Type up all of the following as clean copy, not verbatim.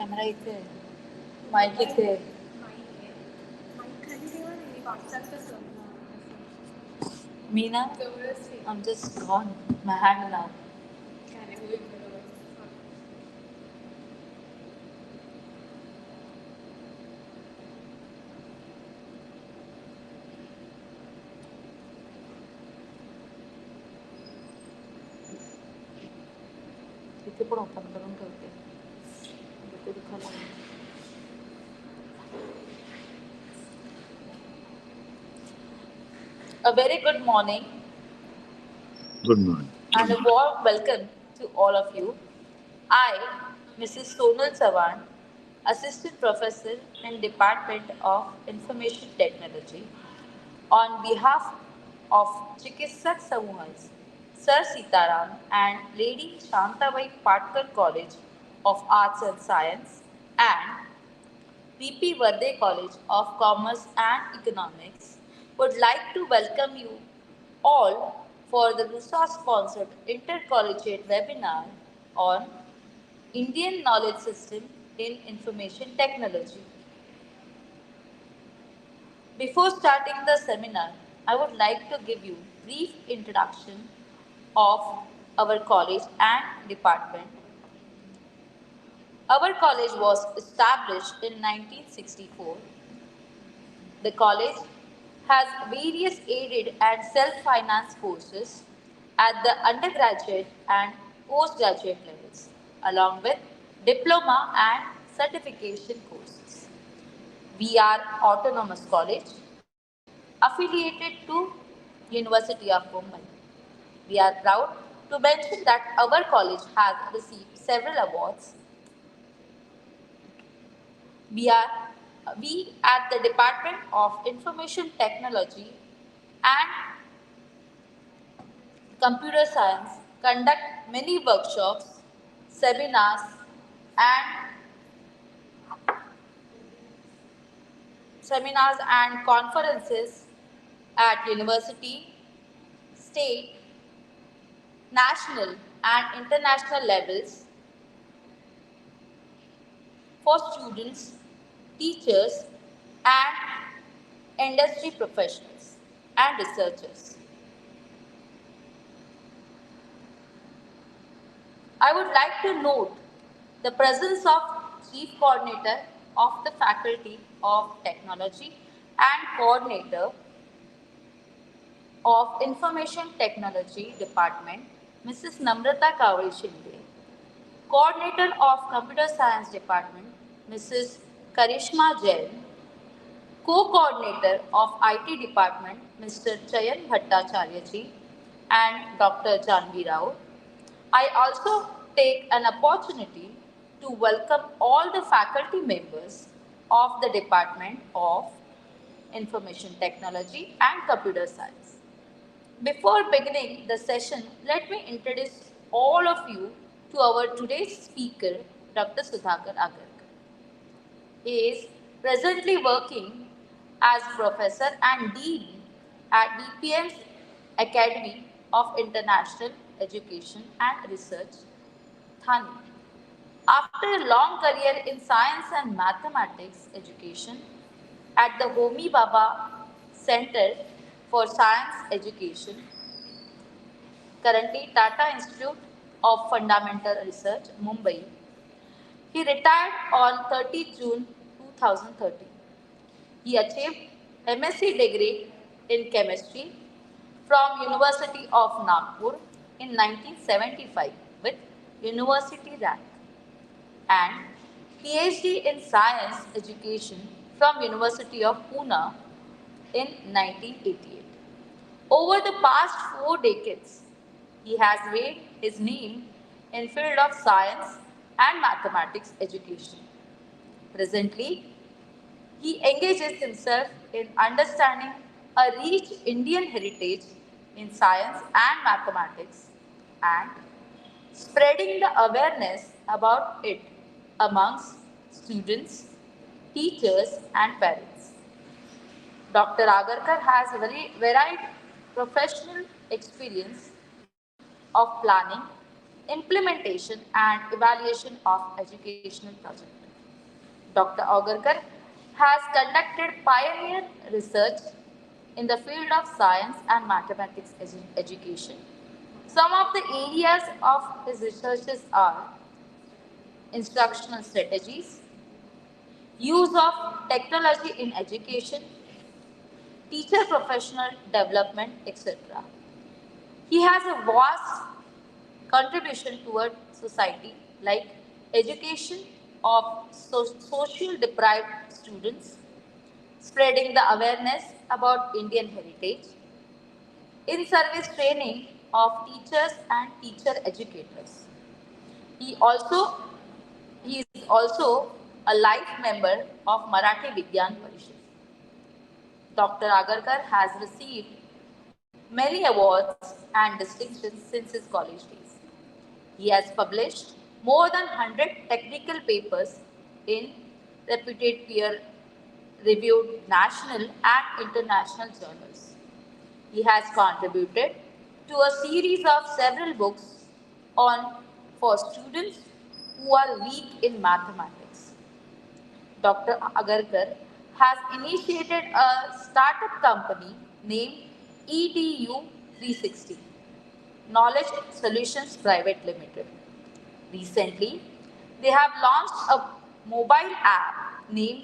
Camera इथे आहे, mike इथे आहे. मी ना I'm just gone. My hand now. इथे पण ओपन करून ठेवते. इथे दुखायला लागलं. A very good morning. Good morning. And a warm welcome to all of you. I, Mrs. Sonal Sawan, Assistant Professor in Department of Information Technology, on behalf of Chikitsak Samuhas, Sir Sitaram and Lady Shantabai Patkar College of Arts and Science and Patkar-Varde College of Commerce and Economics would like to welcome you all for the RUSA-sponsored intercollegiate webinar on Indian Knowledge System in Information Technology. Before starting the seminar, I would like to give you brief introduction of our college and department. Our college was established in 1964. The college has various aided and self-financed courses at the undergraduate and postgraduate levels, along with diploma and certification courses. We are autonomous college affiliated to University of Mumbai. We are proud to mention that our college has received several awards. We at the Department of Information Technology and Computer Science conduct many workshops, seminars, and conferences at university, state, national, and international levels for students, teachers, and industry professionals and researchers. I would like to note the presence of Chief Coordinator of the Faculty of Technology and Coordinator of Information Technology Department, Mrs. Namrata Kavai Shinde, Coordinator of Computer Science Department, Mrs. Karishma Jain, Co-Coordinator of IT Department, Mr. Chayan Bhattacharya ji, and Dr. Janvi Rao. I also take an opportunity to welcome all the faculty members of the Department of Information Technology and Computer Science. Before beginning the session, let me introduce all of you to our today's speaker, Dr. Sudhakar Agarkar. He is presently working as professor and dean at DPM's Academy of International Education and Research, Thane. After a long career in science and mathematics education at the Homi Bhabha Center for Science Education, currently Tata Institute of Fundamental Research, Mumbai, he retired on 30 June 2013. He achieved MSc degree in chemistry from University of Nagpur in 1975 with university rank and PhD in science education from University of Pune in 1988. Over the past 4 decades, he has made his name in field of science and mathematics education. Presently, he engages himself in understanding a rich Indian heritage in science and mathematics and spreading the awareness about it amongst students, teachers, and parents. Dr. Agarkar has very varied professional experience of planning, implementation, and evaluation of educational projects. Dr. Agarkar has conducted pioneer research in the field of science and mathematics education. Some of the areas of his researches are instructional strategies, use of technology in education, teacher professional development, etc. He has a vast contribution toward society like education of social deprived students, spreading the awareness about Indian heritage, in service training of teachers and teacher educators. He also he is also a life member of Marathi Vigyan Parishad. Dr. Agarkar has received many awards and distinctions since his college days. He has published more than 100 technical papers in reputed peer reviewed national and international journals. He has contributed to a series of several books on for students who are weak in mathematics. Dr. Agarkar has initiated a startup company named EDU 360, Knowledge Solutions Private Limited. Recently, they have launched a mobile app named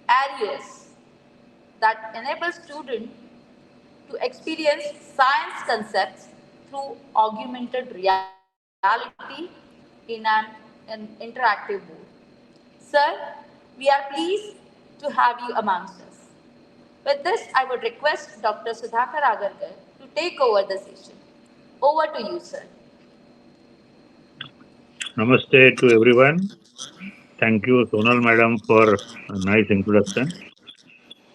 Arius that enables students to experience science concepts through augmented reality in an interactive mode. Sir, we are pleased to have you amongst us. With this, I would request Dr. Sudhakar Agarkar to take over the session. Over to you, sir. Namaste to everyone. Thank you, Sonal Madam, for a nice introduction.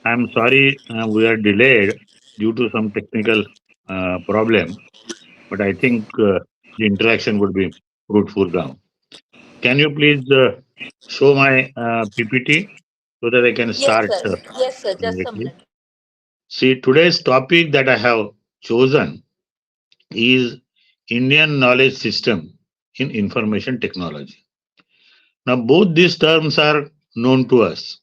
I'm sorry we are delayed due to some technical problem, but I think the interaction would be fruitful now. Can you please show my PPT so that I can Yes, start sir. Yes, sir. Just a immediately? minute. See, today's topic that I have chosen is Indian knowledge system in information technology. Now, both these terms are known to us.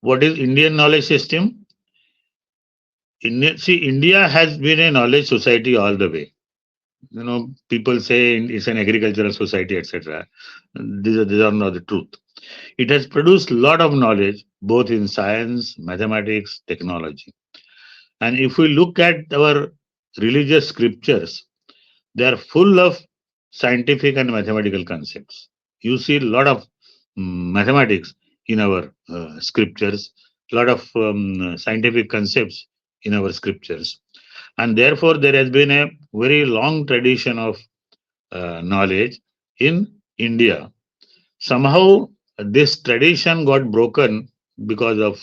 What is Indian knowledge system? India has been a knowledge society all the way. People say it's an agricultural society, etc. These are not the truth. It has produced a lot of knowledge, both in science, mathematics, technology. And if we look at our religious scriptures, they are full of scientific and mathematical concepts. You see a lot of mathematics in our scriptures, a lot of scientific concepts in our scriptures. And therefore, there has been a very long tradition of knowledge in India. Somehow, this tradition got broken because of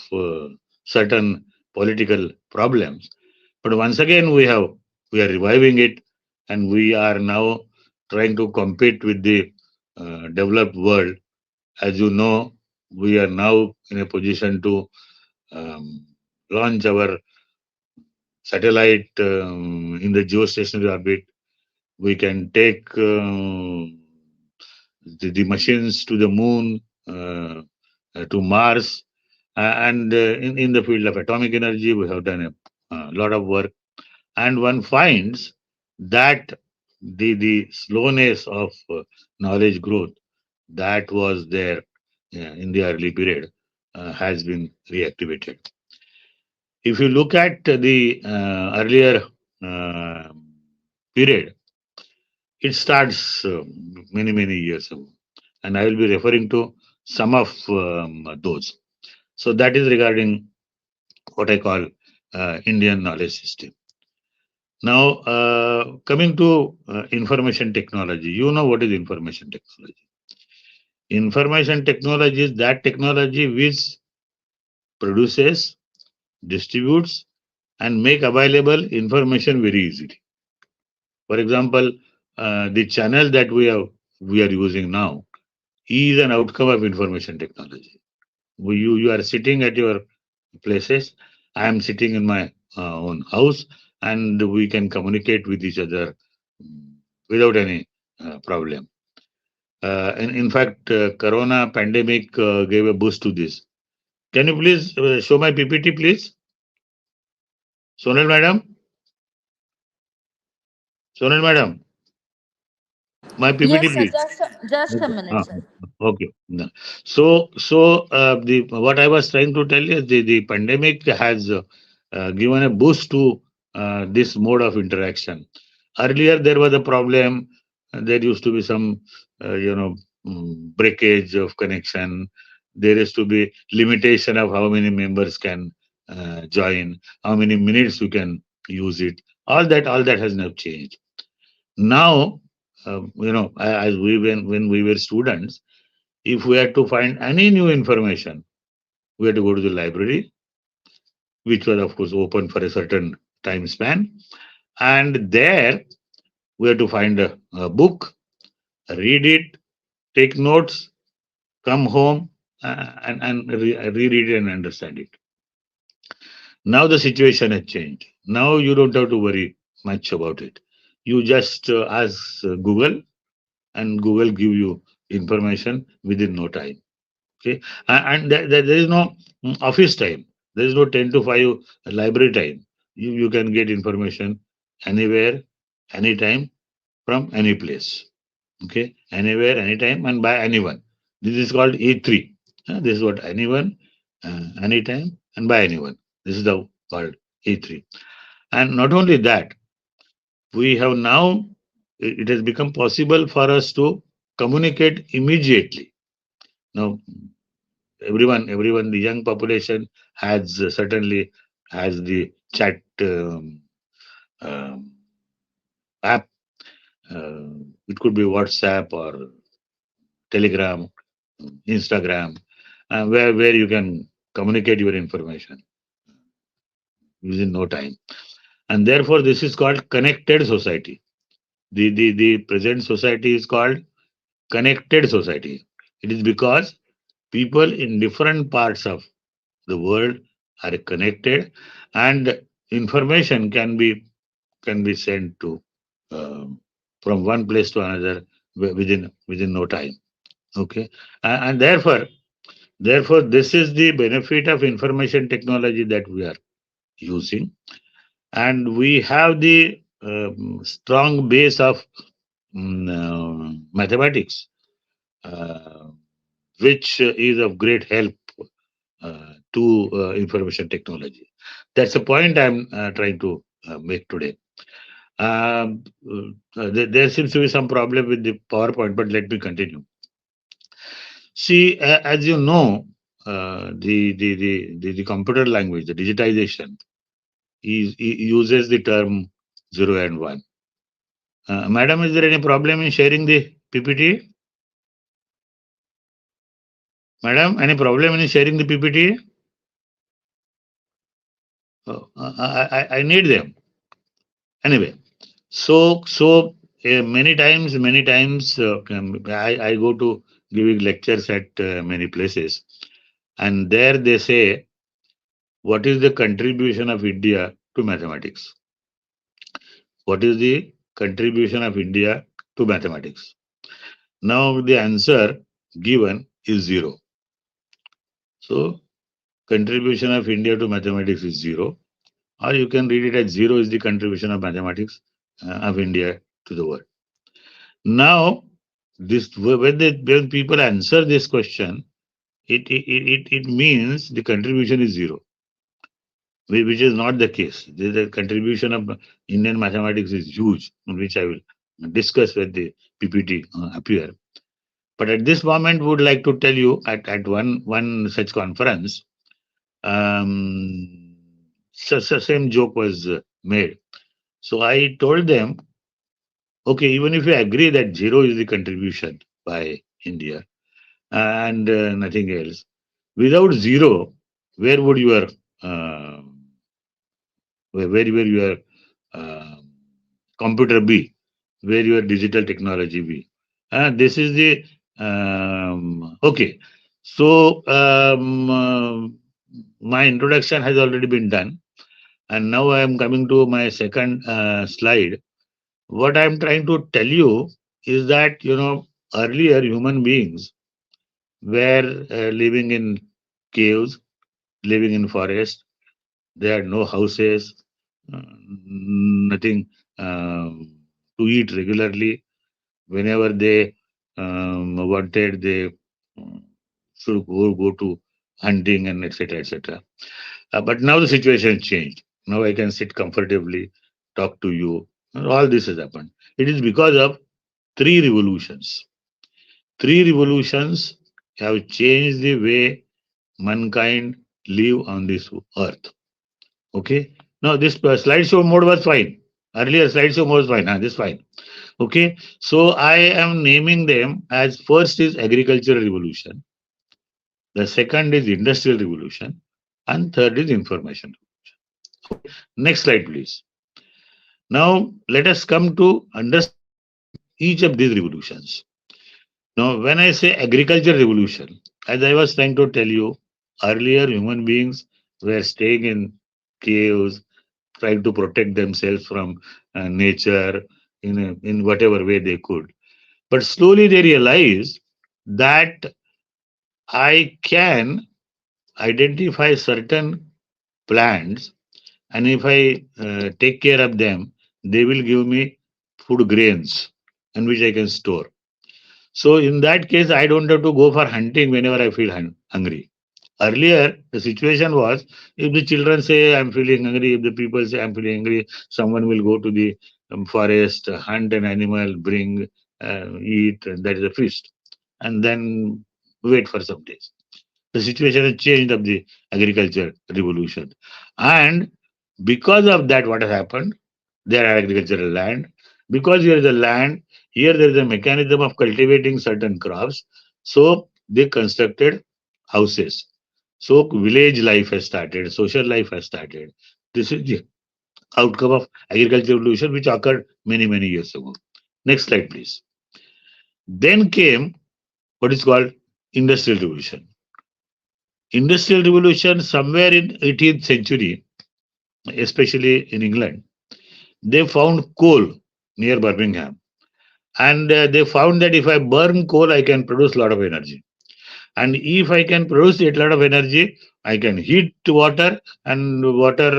certain political problems. But once again, we are reviving it, and we are now trying to compete with the developed world. As you know, we are now in a position to um, launch our satellite in the geostationary orbit. We can take the machines to the moon, to Mars, and in the field of atomic energy, we have done a lot of work. And one finds that the slowness of knowledge growth that was there in the early period has been reactivated. If you look at the earlier uh, period, it starts many years ago, and I will be referring to some of those. So that is regarding what I call Indian knowledge system. Now, coming to information technology, you know what is information technology? Information technology is that technology which produces, distributes, and make available information very easily. For example, the channel that we are using now is an outcome of information technology. You are sitting at your places. I am sitting in my own house, and we can communicate with each other without any problem. In fact, Corona pandemic gave a boost to this. Can you please show my PPT, please? Sonal madam? Sonal madam, my PPT, Yes, sir. please. Just a Okay. minute, sir. Okay. No. So the what I was trying to tell you is the pandemic has given a boost to this mode of interaction. Earlier, there was a problem. There used to be some, breakage of connection. There used to be limitation of how many members can join, how many minutes you can use it. All that has now changed. Now, as when we were students, if we had to find any new information, we had to go to the library, which was, of course, open for a certain time span. And there we had to find a book, read it, take notes, come home, and reread it and understand it. Now the situation has changed. Now you don't have to worry much about it. You just ask Google, and Google give you information within no time. Okay, and there is no office time. There is no 10 to 5 library time. You can get information anywhere, anytime, from any place. Okay, anywhere, anytime, and by anyone. This is called E3. This is what anyone, anytime, and by anyone. This is the called E3. And not only that, we have now it has become possible for us to communicate immediately. Now everyone, the young population has certainly has the chat um, app. It could be WhatsApp or Telegram, Instagram, where you can communicate your information within no time. And therefore, this is called connected society. The present society is called connected society. It is because people in different parts of the world are connected, and information can be sent to um, from one place to another within no time. Okay, and therefore this is the benefit of information technology that we are using, and we have the strong base of mathematics, uh, which is of great help to information technology. That's the point I'm trying to make today. There seems to be some problem with the PowerPoint, but let me continue. See, as you know, the computer language, the digitization, uses the term zero and one. Madam, is there any problem in sharing the PPT? Madam, any problem in sharing the PPT? I need them. Anyway, so many times, I go to giving lectures at many places, and there they say, what is the contribution of India to mathematics? What is the contribution of India to mathematics? Now the answer given is zero. So contribution of India to mathematics is zero, or you can read it as zero is the contribution of mathematics of India to the world. Now, when people answer this question, it means the contribution is zero, which is not the case. The contribution of Indian mathematics is huge, which I will discuss when the PPT appear. But at this moment, would like to tell you at one such conference, um, same joke was made. So I told them, okay, even if you agree that zero is the contribution by India and nothing else, without zero, where would your uh, where your uh, computer be? Where your digital technology be? This is the okay. So my introduction has already been done, and now I am coming to my second slide. What I am trying to tell you is that Earlier, human beings were living in caves, living in forests. They had no houses, nothing to eat regularly. Whenever they wanted, they um, should go to hunting and etc. etc. But now the situation changed. Now I can sit comfortably, talk to you. All this has happened. It is because of three revolutions. Three revolutions have changed the way mankind live on this earth. Okay. Now this slideshow mode was fine. Earlier slideshow mode was fine. This fine. Okay. So I am naming them as first is agricultural revolution, the second is industrial revolution, and third is information. Okay. Next slide, please. Now let us come to understand each of these revolutions. Now, when I say agriculture revolution, as I was trying to tell you, earlier human beings were staying in caves, trying to protect themselves from nature in whatever way they could. But slowly they realized that I can identify certain plants, and if I take care of them, they will give me food grains, and which I can store. So in that case, I don't have to go for hunting whenever I feel hungry. Earlier, the situation was if the children say I'm feeling hungry, if the people say I'm feeling hungry, someone will go to the forest, hunt an animal, bring, eat, and that is a feast, and then wait for some days. The situation has changed of the agriculture revolution, and because of that, what has happened? There are agricultural land. Because here is a land, here there is a mechanism of cultivating certain crops. So they constructed houses. So village life has started, social life has started. This is the outcome of agricultural revolution, which occurred many, many years ago. Next slide, please. Then came what is called industrial revolution. Industrial revolution somewhere in 18th century, especially in England, they found coal near Birmingham. And they found that if I burn coal, I can produce a lot of energy. And if I can produce a lot of energy, I can heat water, and water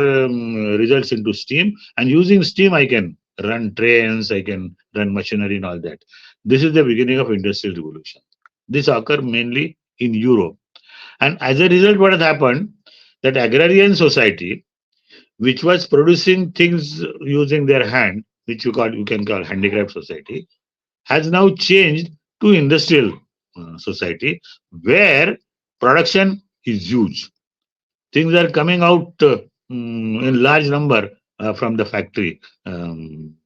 results into steam. And using steam, I can run trains, I can run machinery and all that. This is the beginning of industrial revolution. This occurred mainly in Europe. And as a result, what has happened? That agrarian society, which was producing things using their hand, which you can call handicraft society, has now changed to industrial society where production is huge. Things are coming out in large number from the factory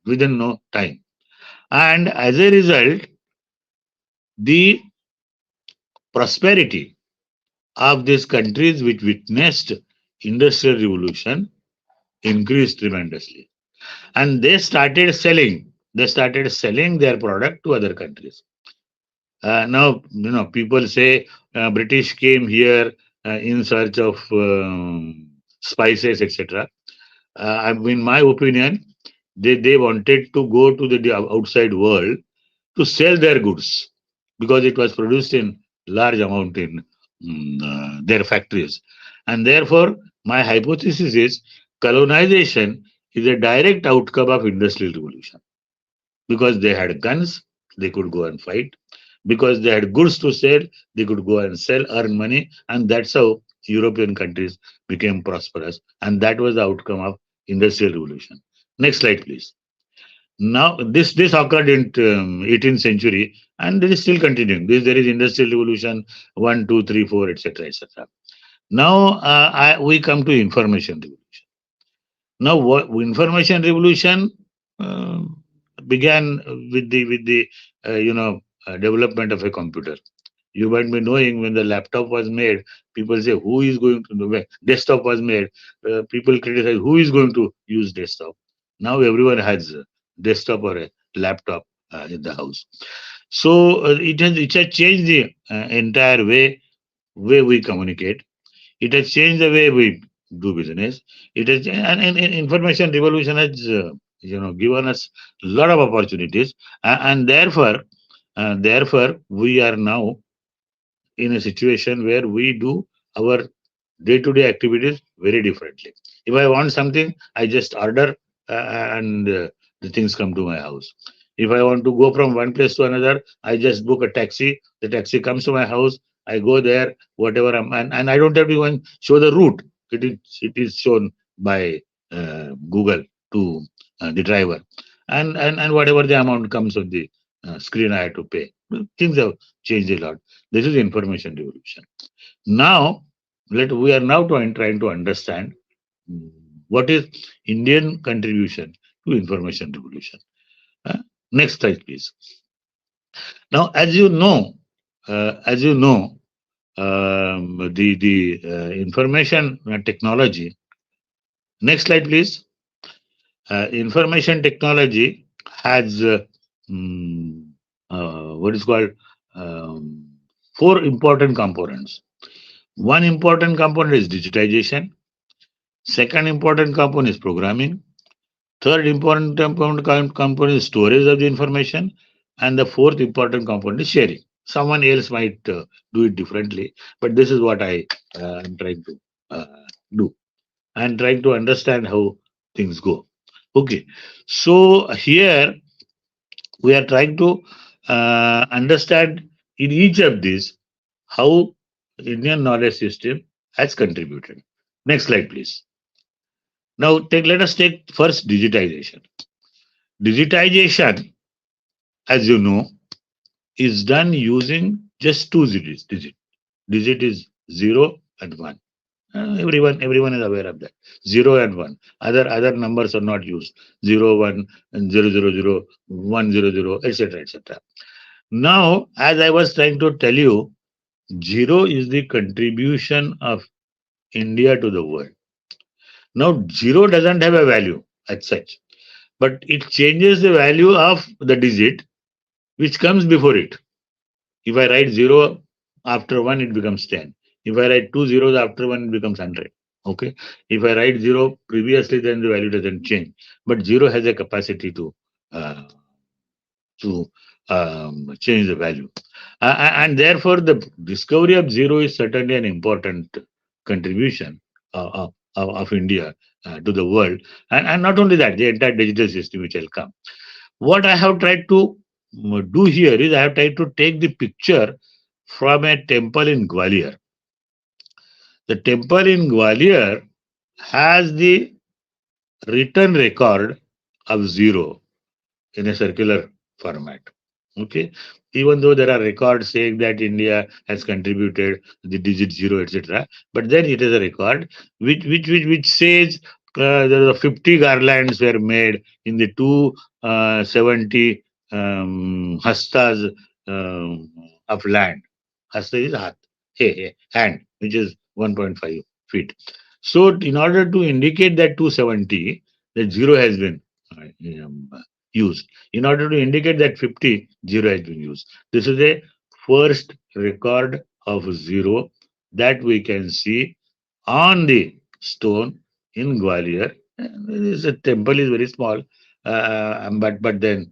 within no time. And as a result, the prosperity of these countries which witnessed industrial revolution increased tremendously. And they started selling their product to other countries. Now, people say British came here in search of spices, etc. In my opinion, they wanted to go to the outside world to sell their goods because it was produced in large amount in their factories. And therefore, my hypothesis is colonization is a direct outcome of industrial revolution because they had guns, they could go and fight. Because they had goods to sell, they could go and sell, earn money, and that's how European countries became prosperous. And that was the outcome of industrial revolution. Next slide, please. Now, this occurred in 18th century, and it is still continuing. There is industrial revolution one, two, three, four, etc., etc. Now, we come to information revolution. Now, information revolution uh, began with the development of a computer. You might be knowing when the laptop was made, people say who is going to do desktop was made. People criticize who is going to use desktop. Now everyone has a desktop or a laptop in the house. So it has changed the entire way we communicate. It has changed the way we do business. It has and information revolution has given us a lot of opportunities, and therefore Therefore, we are now in a situation where we do our day-to-day activities very differently. If I want something, I just order and the things come to my house. If I want to go from one place to another, I just book a taxi. The taxi comes to my house. I go there, whatever, and I don't have to even show the route. It is shown by Google to the driver, and whatever the amount comes on the screen, I have to pay. Things have changed a lot. This is information revolution. Now, we are now trying to understand mm, what is Indian contribution to information revolution. Uh, Next slide, please. Now, the information technology. Next slide, please. Information technology has mm, what is called um, four important components. One important component is digitization. Second important component is programming. Third important component is storage of the information. And the fourth important component is sharing. Someone else might do it differently, but this is what I am trying to do and trying to understand how things go. Okay, so here we are trying to understand in each of these how Indian knowledge system has contributed. Next slide, please. Now, let us take first digitization. Digitization, as you know, is done using just two digits. Digit is 0 and 1. Everyone is aware of that. 0 and 1. Other numbers are not used. 0, 1, and 000, 100, etc. etc. Now, as I was trying to tell you, 0 is the contribution of India to the world. Now, 0 doesn't have a value as such, but it changes the value of the digit which comes before it. If I write 0 after 1, it becomes 10. If I write two zeros after 1, it becomes 100. Okay. If I write 0 previously, then the value doesn't change. But 0 has a capacity uh, to change the value. And therefore, the discovery of 0 is certainly an important contribution of India to the world. And not only that, the entire digital system which will come. What I have tried to do here is I have tried to take the picture from a temple in Gwalior. The temple in Gwalior has the written record of 0 in a circular format. Okay, even though there are records saying that India has contributed the digit 0, etc., but then it is a record which says there are 50 garlands were made in the 270 hastas of land. Hasta is hat, hand, which is 1.5 feet. So, in order to indicate that 270, that 0 has been um, used. In order to indicate that 50, 0 has been used. This is a first record of 0 that we can see on the stone in Gwalior. This temple is very small, but then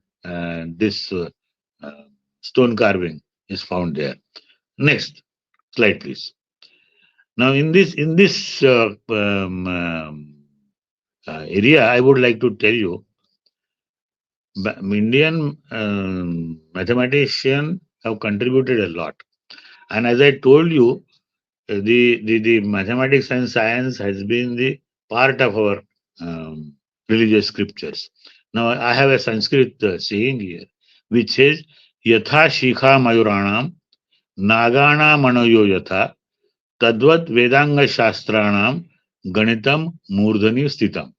this uh, stone carving is found there. Next slide, please. Now, in this area, I would like to tell you, Indian mathematicians have contributed a lot. And as I told you, the mathematics and science has been the part of our religious scriptures. Now, I have a Sanskrit saying here, which says, Yatha Shikha Mayuranam, Nagana Manoyo Yatha, Tadvat Vedanga Shastranam, Ganitam Murdhani Sthitam.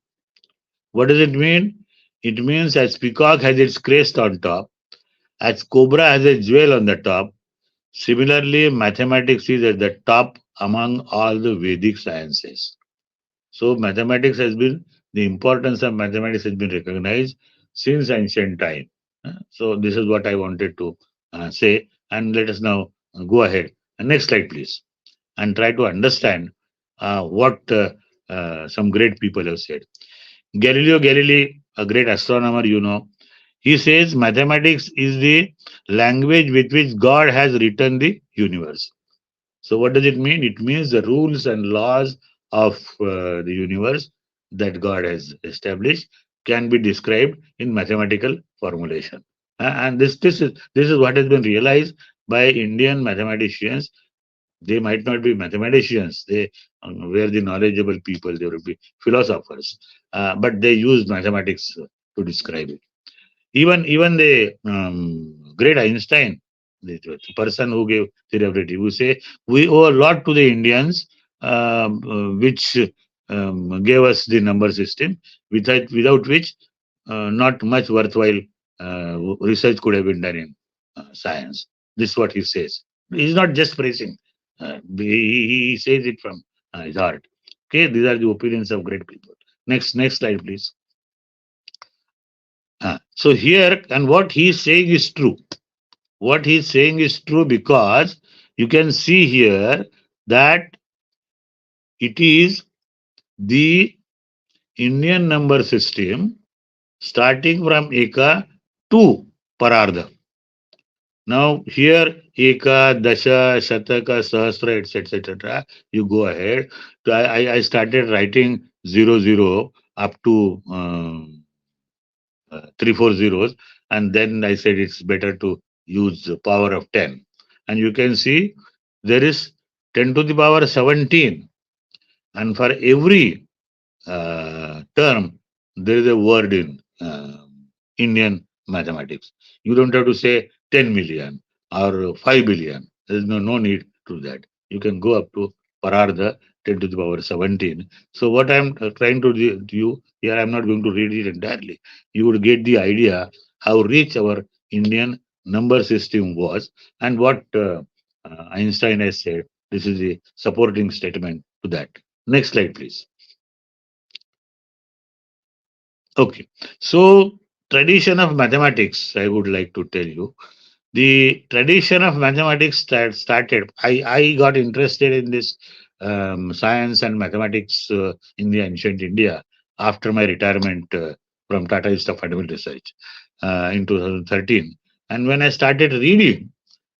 What does it mean? It means as peacock has its crest on top, as cobra has a jewel on the top, similarly, mathematics is at the top among all the Vedic sciences. So, mathematics has been, the importance of mathematics has been recognized since ancient time. So, this is what I wanted to say. And let us now go ahead. Next slide, please, and try to understand what some great people have said. Galileo Galilei, a great astronomer, He says mathematics is the language with which God has written the universe. So, what does it mean? It means the rules and laws of the universe that God has established can be described in mathematical formulation. And this is what has been realized by Indian mathematicians. They might not be mathematicians; they were the knowledgeable people. They would be philosophers, but they use mathematics to describe it. Even the great Einstein, the person who gave theory of relativity, who say we owe a lot to the Indians, which gave us the number system, without which not much worthwhile research could have been done in science. This is what he says. He's not just praising. He says it from his heart. Okay, these are the opinions of great people. Next slide, please. So here, and what he's saying is true. What he's saying is true because you can see here that it is the Indian number system starting from Eka to Parardha. Now here Eka, Dasha, Shataka, Sahasra, etc. You go ahead. So I started writing 00 up to 3 4 zeros, and then I said it's better to use the power of 10. And you can see there is 10 to the power 17, and for every term there is a word in Indian mathematics. You don't have to say 10 million or 5 billion. There is no need to that. You can go up to Parardha 10 to the power 17. So what I'm trying to do you here, I'm not going to read it entirely. You would get the idea how rich our Indian number system was, and what Einstein has said. This is a supporting statement to that. Next slide, please. Okay. So, tradition of mathematics, I would like to tell you. The tradition of mathematics started. I got interested in this science and mathematics in the ancient India after my retirement from Tata Institute of Fundamental Research in 2013. And when I started reading,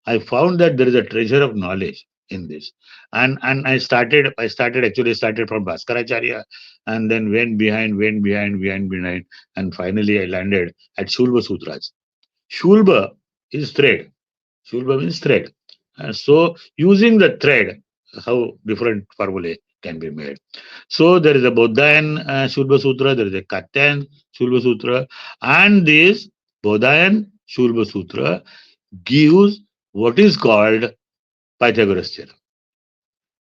I found that there is a treasure of knowledge in this. And I started from Bhaskaracharya, and then went behind, and finally I landed at Shulva Sutras. Shulva is thread. Shulva means thread. So using the thread, how different formulae can be made. So there is a Bodhayan Shulva Sutra, there is a Katyan Shulva Sutra, and this Bodhayan Shulva Sutra gives what is called Pythagoras theorem.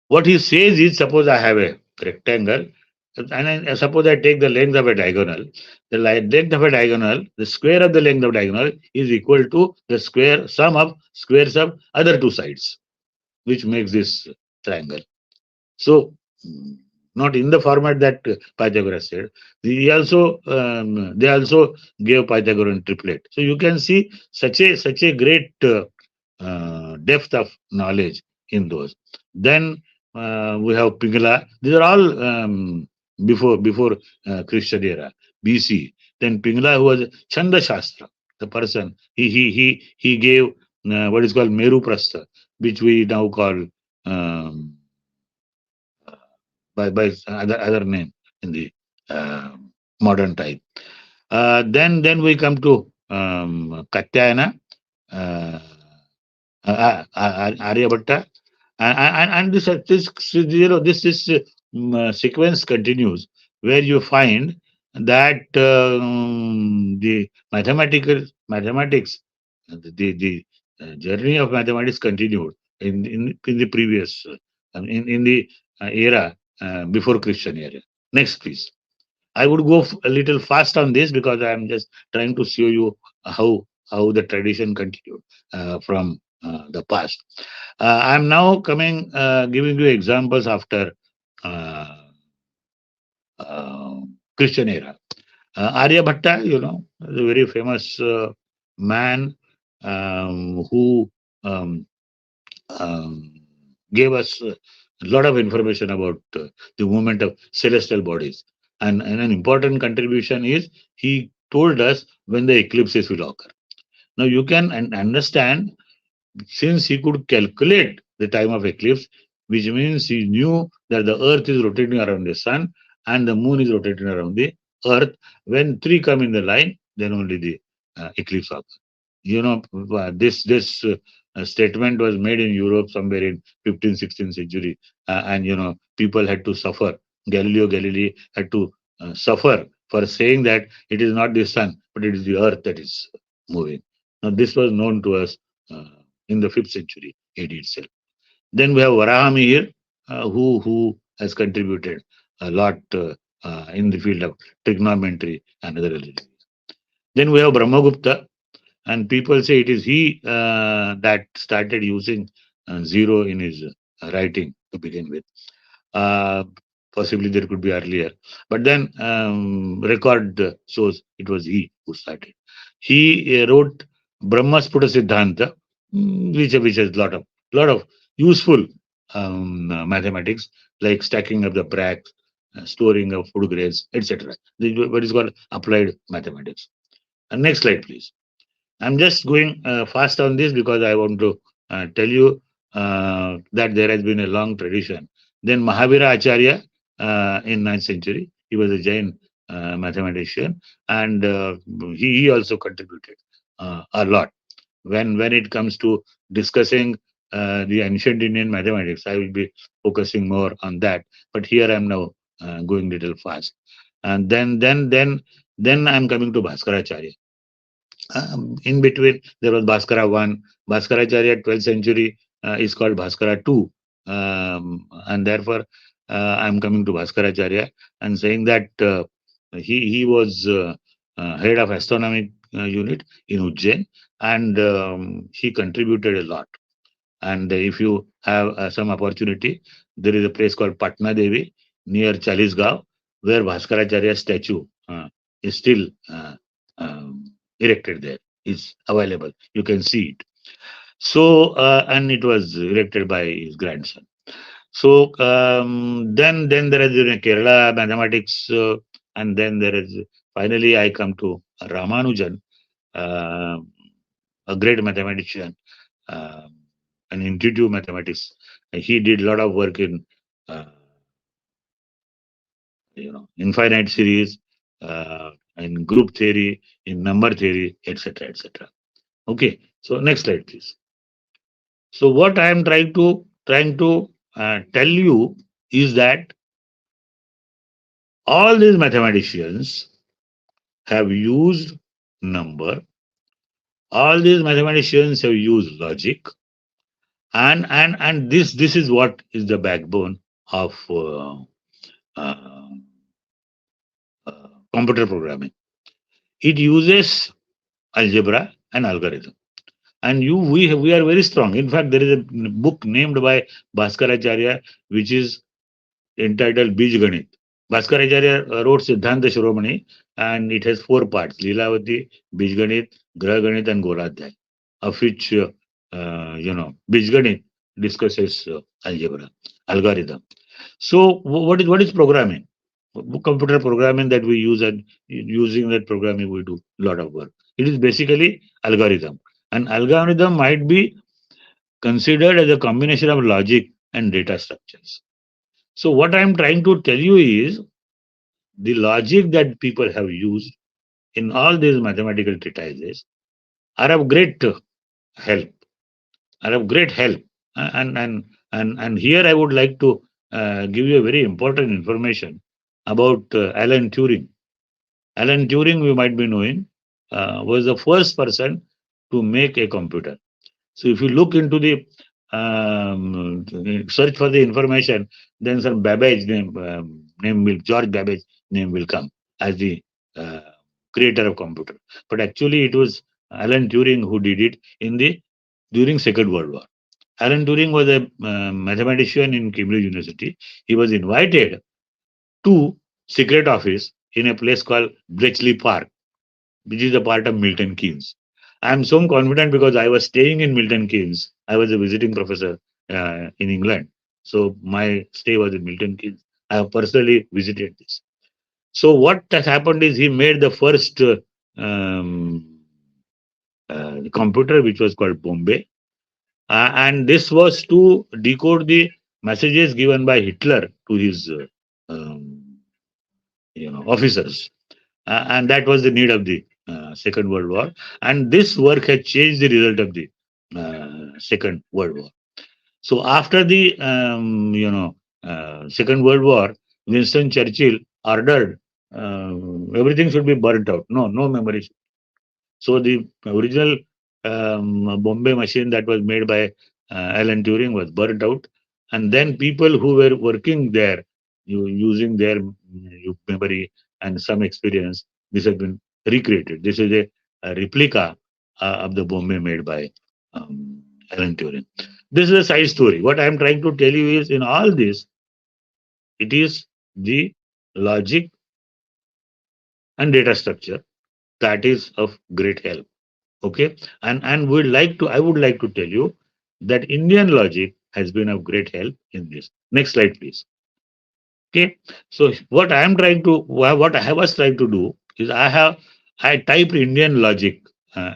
What he says is, suppose I have a rectangle, and suppose I take the length of a diagonal. The length of a diagonal, the square of the length of diagonal is equal to the sum of squares of other two sides, which makes this triangle. So, not in the format that Pythagoras said. They also gave Pythagorean triplet. So you can see such a great depth of knowledge in those. Then we have Pingala. These are all before Christian era, BC. Then Pingala, who was Chanda Shastra, the person he gave what is called Meru Prastha, which we now call um, by other name in the uh, modern time. Then we come to Katyayana, uh, Aryabhatta, and this sequence continues where you find that the mathematics, the journey of mathematics continued in the previous in the era before Christian era. Next, please. I would go a little fast on this because I am just trying to show you how the tradition continued from the past. I am now giving you examples after uh, Christian era. Aryabhatta, is a very famous man who um, um, gave us a lot of information about the movement of celestial bodies. And an important contribution is he told us when the eclipses will occur. Now you can understand, since he could calculate the time of eclipse, which means he knew that the earth is rotating around the sun and the moon is rotating around the earth. When three come in the line, then only the eclipse occurs. You know, this statement was made in Europe somewhere in 15th, 16th century, and people had to suffer. Galileo Galilei had to suffer for saying that it is not the sun, but it is the earth that is moving. Now, this was known to us uh, in the 5th century AD itself. Then we have Varahami here, who has contributed a lot in the field of trigonometry and other religions. Then we have Brahmagupta, and people say it is he that started using zero in his writing to begin with. Uh, Possibly there could be earlier, but then record shows it was he who started. He wrote Brahmasputa Siddhanta, which has lot of useful mathematics, like stacking of the bracts, storing of food grains, etc. What is called applied mathematics. And next slide, please. I'm just going fast on this because I want to tell you that there has been a long tradition. Then Mahavira Acharya in 9th century, he was a Jain mathematician, and he also contributed a lot. When it comes to discussing the ancient Indian mathematics, I will be focusing more on that. But here I'm now going little fast, and then I'm coming to Bhaskaracharya. In between, there was Bhaskara 1. Bhaskaracharya, 12th century, is called Bhaskara 2. And therefore, I'm coming to Bhaskaracharya and saying that he was head of astronomic unit in Ujjain, and he contributed a lot. And if you have some opportunity, there is a place called Patna Devi near Chalisgaon, where Bhaskaracharya's statue is still erected there. Is available. You can see it. So, and it was erected by his grandson. So then there is Kerala mathematics, and then there is finally I come to Ramanujan, uh, a great mathematician, uh, an intuitive mathematics. He did a lot of work in uh, infinite series, in group theory, in number theory, etc., etc. Okay. So next slide, please. So what I am trying to tell you is that all these mathematicians have used number. All these mathematicians have used logic, and this is what is the backbone of uh, computer programming. It uses algebra and algorithm. And we are very strong. In fact, there is a book named by Bhaskaracharya which is entitled Bij Ganit. Bhaskaracharya wrote Siddhanta Shiromani, and it has four parts: Leelavati, Bij Ganit, Grah Ganit, and Goladhyay, of which Bij Ganit discusses algebra, algorithm. So what is programming? Computer programming that we use, and using that programming we do a lot of work. It is basically algorithm. An algorithm might be considered as a combination of logic and data structures. So what I'm trying to tell you is the logic that people have used in all these mathematical treatises are of great help, are of great help. And here I would like to give you a very important information about Alan Turing. Alan Turing, we might be knowing, was the first person to make a computer. So if you look into the search for the information, then some Babbage name will George Babbage name will come as the uh, creator of computer. But actually, it was Alan Turing who did it in the during Second World War. Alan Turing was a mathematician in Cambridge University. He was invited to secret office in a place called Bletchley Park, which is a part of Milton Keynes. I am so confident because I was staying in Milton Keynes. I was a visiting professor in England. So my stay was in Milton Keynes. I have personally visited this. So what has happened is he made the first um, computer which was called Bombay, and this was to decode the messages given by Hitler to his officers, and that was the need of the Second World War, and this work had changed the result of the Second World War. So after the Second World War, Winston Churchill ordered everything should be burnt out. No memories. So the original Bombay machine that was made by Alan Turing was burnt out, and then people who were working there, using their memory and some experience, this has been recreated. This is a replica of the Bombay made by Alan Turing. This is a side story. What I am trying to tell you is, in all this, it is the logic and data structure that is of great help. Okay, and I would like to tell you that Indian logic has been of great help in this. Next slide, please. Okay, so what I was trying to do is I typed Indian logic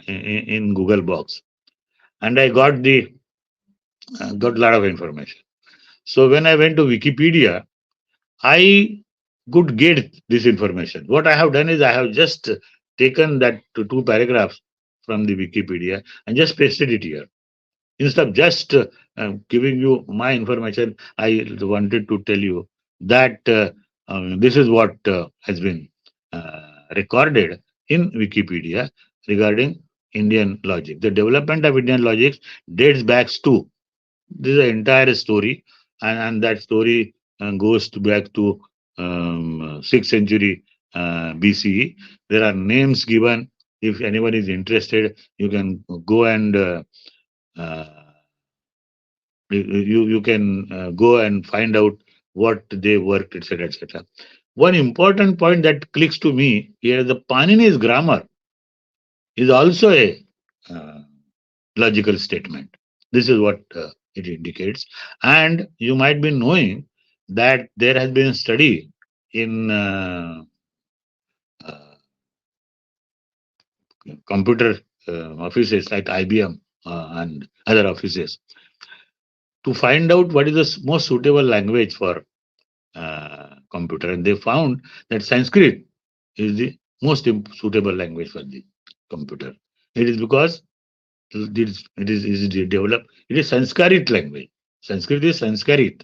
in Google box, and I got a lot of information. So when I went to Wikipedia, I could get this information. What I have done is I have just taken that two paragraphs from the Wikipedia and just pasted it here. Instead of just giving you my information, I wanted to tell you that this is what has been recorded in Wikipedia regarding Indian logic. The development of Indian logic dates back to this is an entire story, and that story goes back to 6th century BCE. There are names given. If anyone is interested, you can go and uh, you can go and find out what they worked, etc., etc. One important point that clicks to me here: the Panini's grammar is also a uh, logical statement. This is what it indicates. And you might be knowing that there has been a study in uh, computer offices like IBM and other offices to find out what is the most suitable language for computer. And they found that Sanskrit is the most suitable language for the computer. It is because is developed. It is Sanskarit language. Sanskrit is Sanskarit,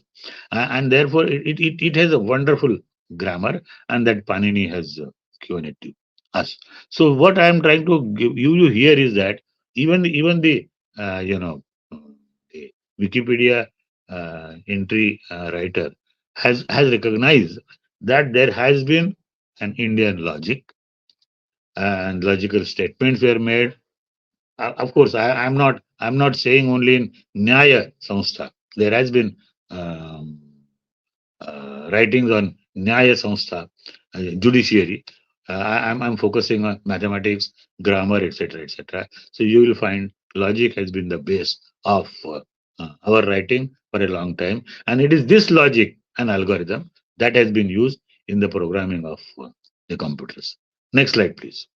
and therefore it has a wonderful grammar, and that Panini has given it to us. So what I am trying to give you here is that even the uh, you know the Wikipedia entry writer has recognized that there has been an Indian logic and logical statements were made. Of course, I'm not saying only in Nyaya Samstha. There has been um, writings on Nyaya Samstha, judiciary. I'm focusing on mathematics, grammar, etc., etc. So you will find logic has been the base of our writing for a long time, and it is this logic and algorithm that has been used in the programming of the computers. Next slide, please.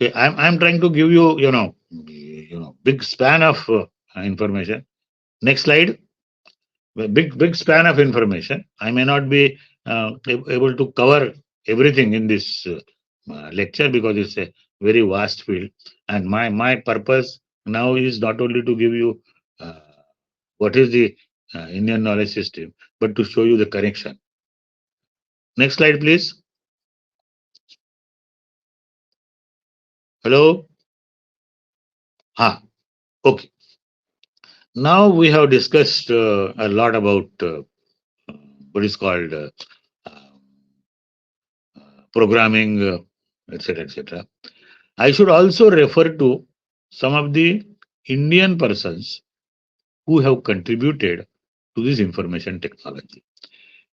Okay, I'm trying to give you big span of information. Next slide. A big span of information. I may not be able to cover everything in this lecture because it's a very vast field, and my purpose now is not only to give you uh, what is the Indian knowledge system, but to show you the connection. Next slide, please. Hello. Ah, okay. Now we have discussed a lot about what is called um, programming, etc., etc. I should also refer to some of the Indian persons who have contributed to this information technology.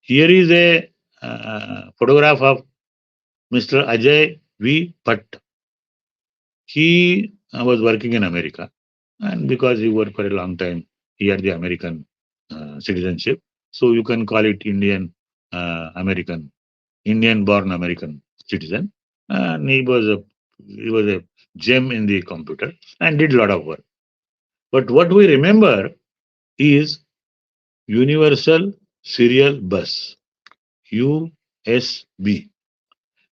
Here is a photograph of Mr. Ajay V. Bhatt. He was working in America, and because he worked for a long time, he had the American citizenship. So you can call it Indian American, Indian born American. citizen, and he was a gem in the computer and did a lot of work. But what we remember is Universal Serial Bus, USB.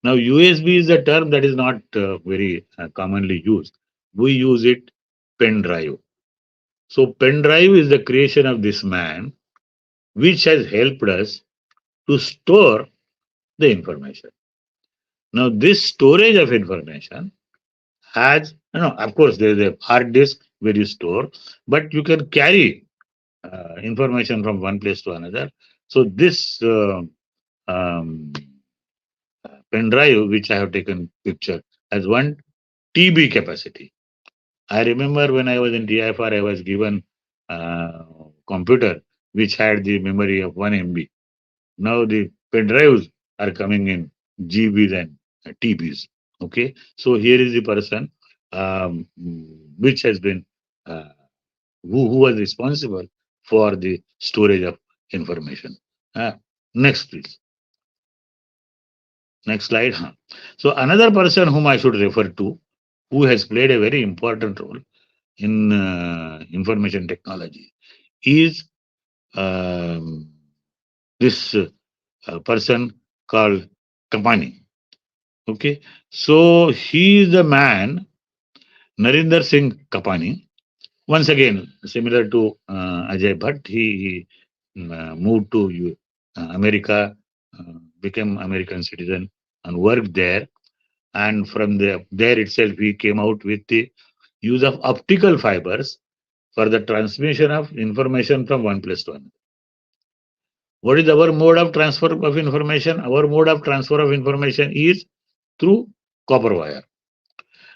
Now, USB is a term that is not very commonly used. We use it pen drive. So, pen drive is the creation of this man, which has helped us to store the information. Now, this storage of information has, of course, there is a hard disk where you store, but you can carry information from one place to another. So, this um, pen drive, which I have taken picture, has one TB capacity. I remember when I was in TIFR, I was given a computer which had the memory of 1 MB. Now the pen drives are coming in GBs and TBs. Okay, so here is the person which has been uh, who was responsible for the storage of information. Next, please. Next slide. Huh. So another person whom I should refer to, who has played a very important role in information technology, is um, this person called Kapani. Okay, so he is the man, Narinder Singh Kapani. Once again, similar to Ajay Bhatt, he moved to America, became American citizen, and worked there. And from there itself, he came out with the use of optical fibers for the transmission of information from one place to another. What is our mode of transfer of information? Our mode of transfer of information is through copper wire.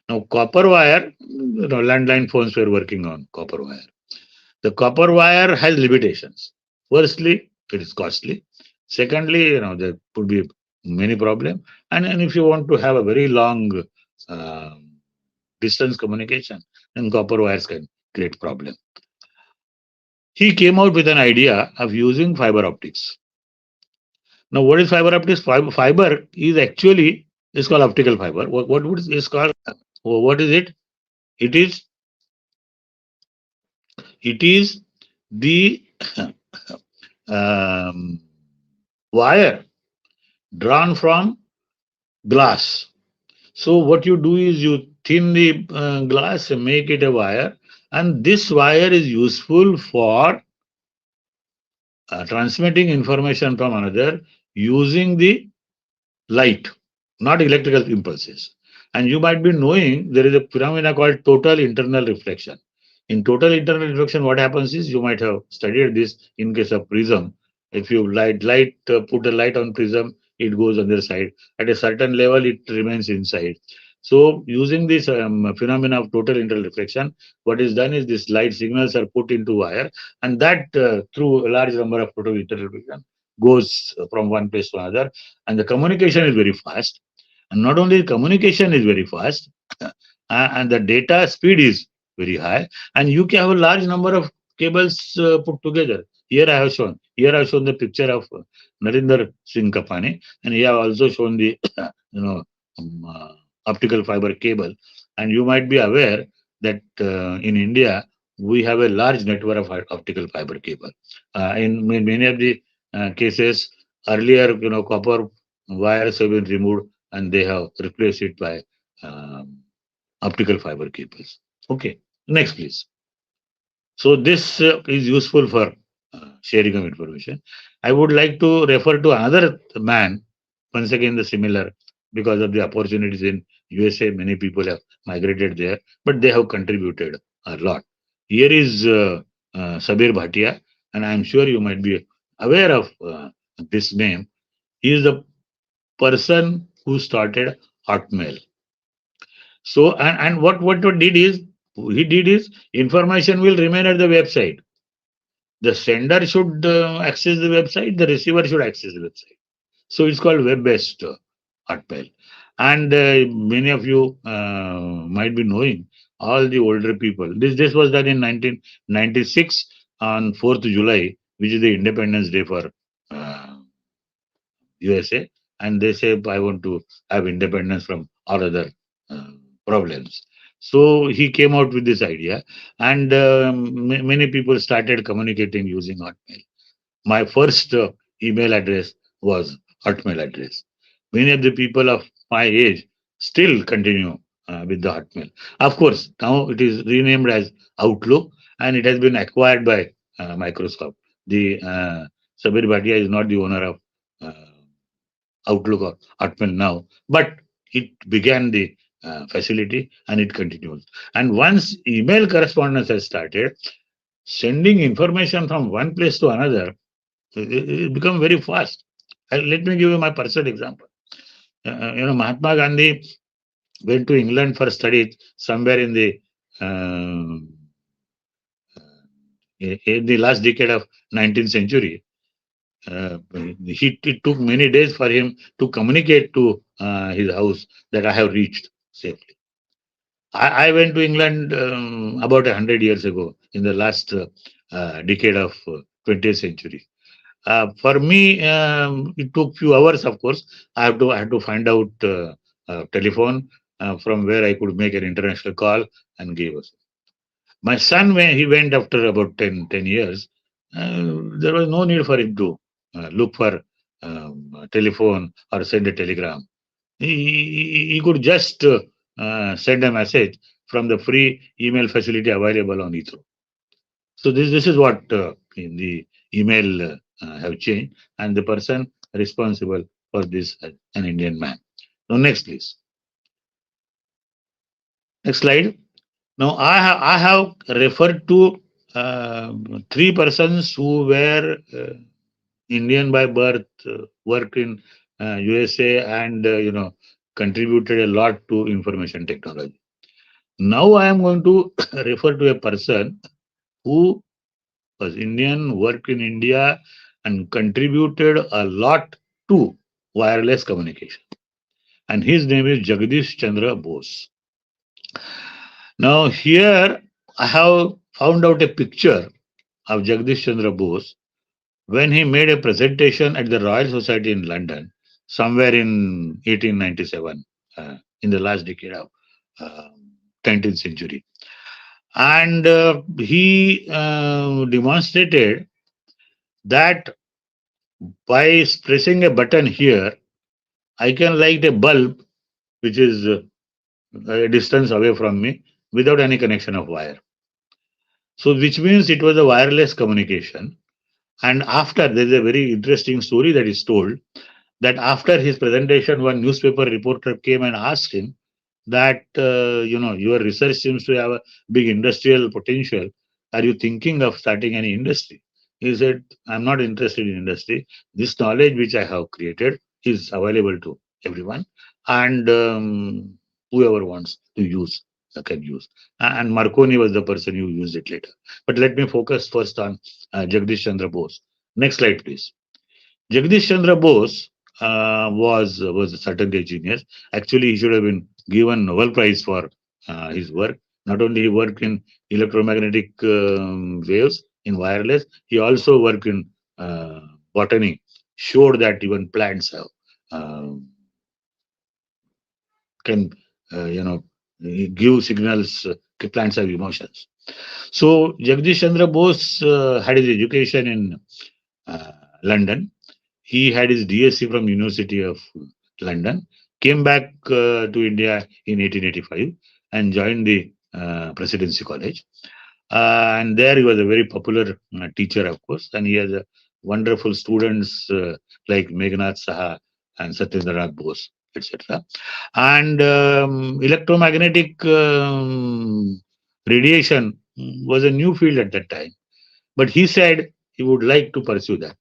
Now, copper wire, landline phones were working on copper wire. The copper wire has limitations. Firstly, it is costly. Secondly, there could be many problems. And if you want to have a very long uh, distance communication, then copper wires can create problem. He came out with an idea of using fiber optics. Now, what is fiber optics? Fiber is actually is called optical fiber. What is called? What is it? It is it is the um, wire drawn from glass. So what you do is you thin the glass and make it a wire, and this wire is useful for transmitting information from another using the light, not electrical impulses. And you might be knowing there is a phenomena called total internal reflection. In total internal reflection, what happens is you might have studied this in case of prism. If you put a light on prism, it goes on the side. At a certain level, it remains inside. So, using this phenomena of total internal reflection, what is done is this light signals are put into wire, and that through a large number of total internal reflection goes from one place to another, and the communication is very fast. And not only communication is very fast, and the data speed is very high, and you can have a large number of cables put together. Here I have shown the picture of Narinder Singh Kapani, and here I have also shown the you know um, uh, optical fiber cable. And you might be aware that in India we have a large network of optical fiber cable. In many of the cases, earlier, copper wires have been removed and they have replaced it by um, optical fiber cables. Okay, next please. So this is useful for sharing of information. I would like to refer to another man, once again the similar, because of the opportunities in USA, many people have migrated there, but they have contributed a lot. Here is Sabir Bhatia, and I am sure you might be aware of this name. He is the person who started Hotmail. So, and what he did is information will remain at the website. The sender should access the website, the receiver should access the website. So it's called web-based Hotmail. And many of you might be knowing, all the older people. This was done in 1996 on 4th July, which is the Independence Day for uh, USA. and they say, I want to have independence from all other uh, problems. So he came out with this idea, and many people started communicating using Hotmail. My first email address was Hotmail address. Many of the people of my age still continue with the Hotmail. Of course, now it is renamed as Outlook, and it has been acquired by Microsoft. The Sabir Bhatia is not the owner of uh, Outlook or Hotmail now, but it began the facility and it continues. And once email correspondence has started, sending information from one place to another, it become very fast. Let me give you my personal example. Mahatma Gandhi went to England for studies somewhere uh, in the last decade of 19th century. It took many days for him to communicate to his house that I have reached safely. I went to England about 100 years ago in the last decade of 20th century. For me, it took few hours. Of course, I had to find out telephone from where I could make an international call and give us. My son, when he went after about 10 years, there was no need for him to look for a telephone or send a telegram. He could just send a message from the free email facility available on Ethro. So this is what in the email have changed, and the person responsible for this an Indian man. Now next, please. Next slide. Now I have referred to three persons who were Indian by birth, worked in USA, and contributed a lot to information technology. Now I am going to refer to a person who was Indian, worked in India, and contributed a lot to wireless communication. And his name is Jagdish Chandra Bose. Now, here I have found out a picture of Jagdish Chandra Bose when he made a presentation at the Royal Society in London somewhere in 1897, in the last decade of uh, 19th century. And he demonstrated that by pressing a button here, I can light a bulb which is a distance away from me without any connection of wire. So, which means it was a wireless communication. And after, there's a very interesting story that is told that after his presentation, one newspaper reporter came and asked him that, your research seems to have a big industrial potential. Are you thinking of starting any industry? He said, I'm not interested in industry. This knowledge which I have created is available to everyone, and whoever wants to use can use. And Marconi was the person who used it later. But let me focus first on Jagdish Chandra Bose. Next slide, please. Jagdish Chandra Bose was certainly a genius. Actually, he should have been given Nobel Prize for his work. Not only he worked in electromagnetic waves in wireless, he also worked in uh, botany. Showed that even plants have uh, can give signals. Plants have emotions. So Jagdish Chandra Bose had his education in uh, London. He had his DSc from University of London, came back to India in 1885 and joined the Presidency College. And there he was a very popular teacher, of course, and he has wonderful students like Meghnad Saha and Satyendranath Bose, etc. And electromagnetic radiation was a new field at that time, but he said he would like to pursue that.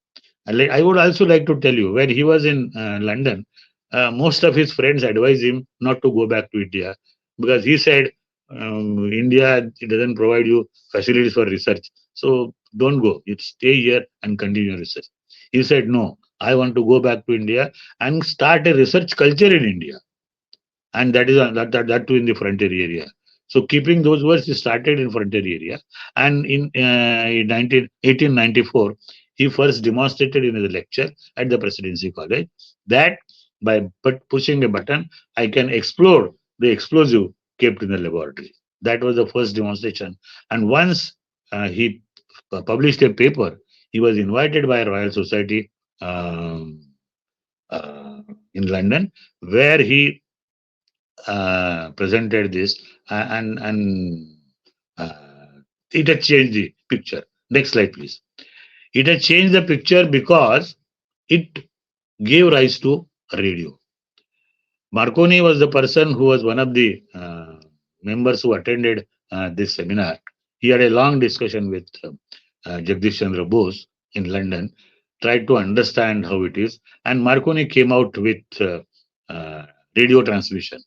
I would also like to tell you, when he was in London, most of his friends advised him not to go back to India because he said, India it doesn't provide you facilities for research. So don't go. You stay here and continue research. He said, no, I want to go back to India and start a research culture in India, and that is that too in the frontier area. So keeping those words, he started in frontier area, and in 1894, he first demonstrated in a lecture at the Presidency College that By pushing a button, I can explode the explosive kept in the laboratory. That was the first demonstration. And once he published a paper, he was invited by Royal Society um, uh, in London, where he presented this, and uh, it had changed the picture. Next slide, please. It had changed the picture because it gave rise to radio. Marconi was the person who was one of the members who attended this seminar. He had a long discussion with Jagdish Chandra Bose in London, tried to understand how it is, and Marconi came out with uh, radio transmission.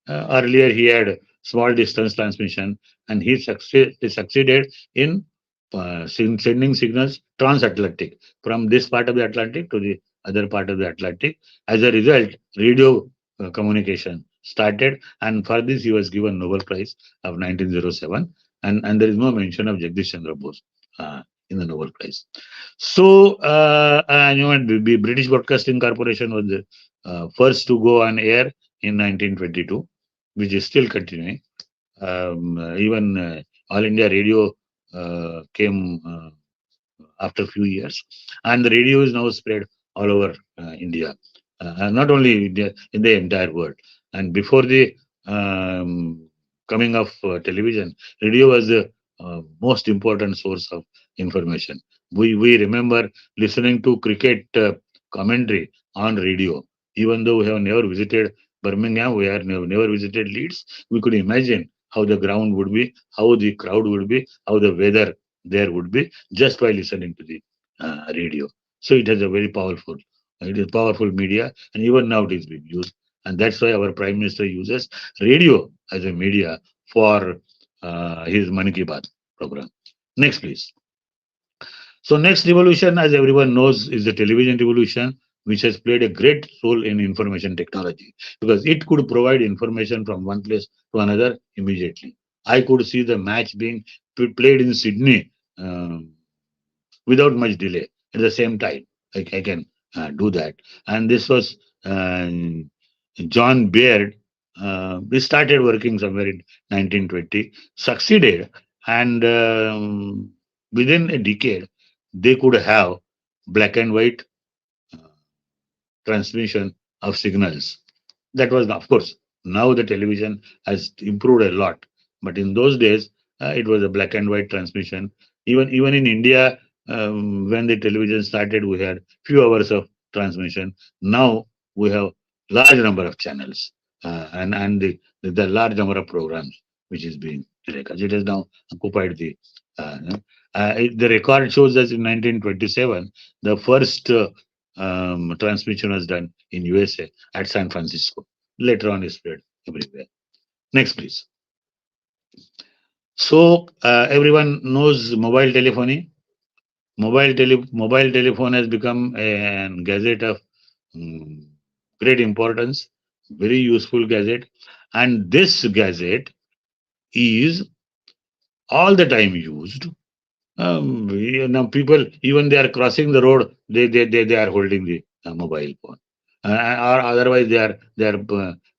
Earlier, he had small distance transmission, and he succeeded in sending signals transatlantic from this part of the Atlantic to the other part of the Atlantic. As a result, radio communication started, and for this he was given Nobel Prize of 1907. And there is no mention of Jagdish Chandra Bose in the Nobel Prize. So, the British Broadcasting Corporation was the first to go on air in 1922, which is still continuing. Even All India Radio came after a few years, and the radio is now spread all over India, not only India, in the entire world. And before the coming of television, radio was the most important source of information. We remember listening to cricket commentary on radio, even though we have never visited Birmingham, we have never visited Leeds. We could imagine how the ground would be, how the crowd would be, how the weather there would be just by listening to the radio. So it has a very powerful, it is powerful media, and even now it is being used. And that's why our Prime Minister uses radio as a media for his Mann Ki Baat program. Next, please. So next revolution, as everyone knows, is the television revolution, which has played a great role in information technology because it could provide information from one place to another immediately. I could see the match being played in Sydney without much delay at the same time. I can do that. And this was uh, John Baird. We started working somewhere in 1920, succeeded, and within a decade, they could have black and white uh, transmission of signals. That was, of course, now the television has improved a lot, but in those days, it was a black and white transmission. Even in India, when the television started, we had few hours of transmission. Now we have large number of channels, and the large number of programs which is being telecast. It has now occupied the record shows that in 1927 the first transmission was done in USA at San Francisco. Later on, it spread everywhere. Next, please. So everyone knows mobile telephony. Mobile telephone has become a gadget of mm, great importance, very useful gadget, and this gadget is all the time used. Now people, even they are crossing the road, they are holding the mobile phone, or otherwise they are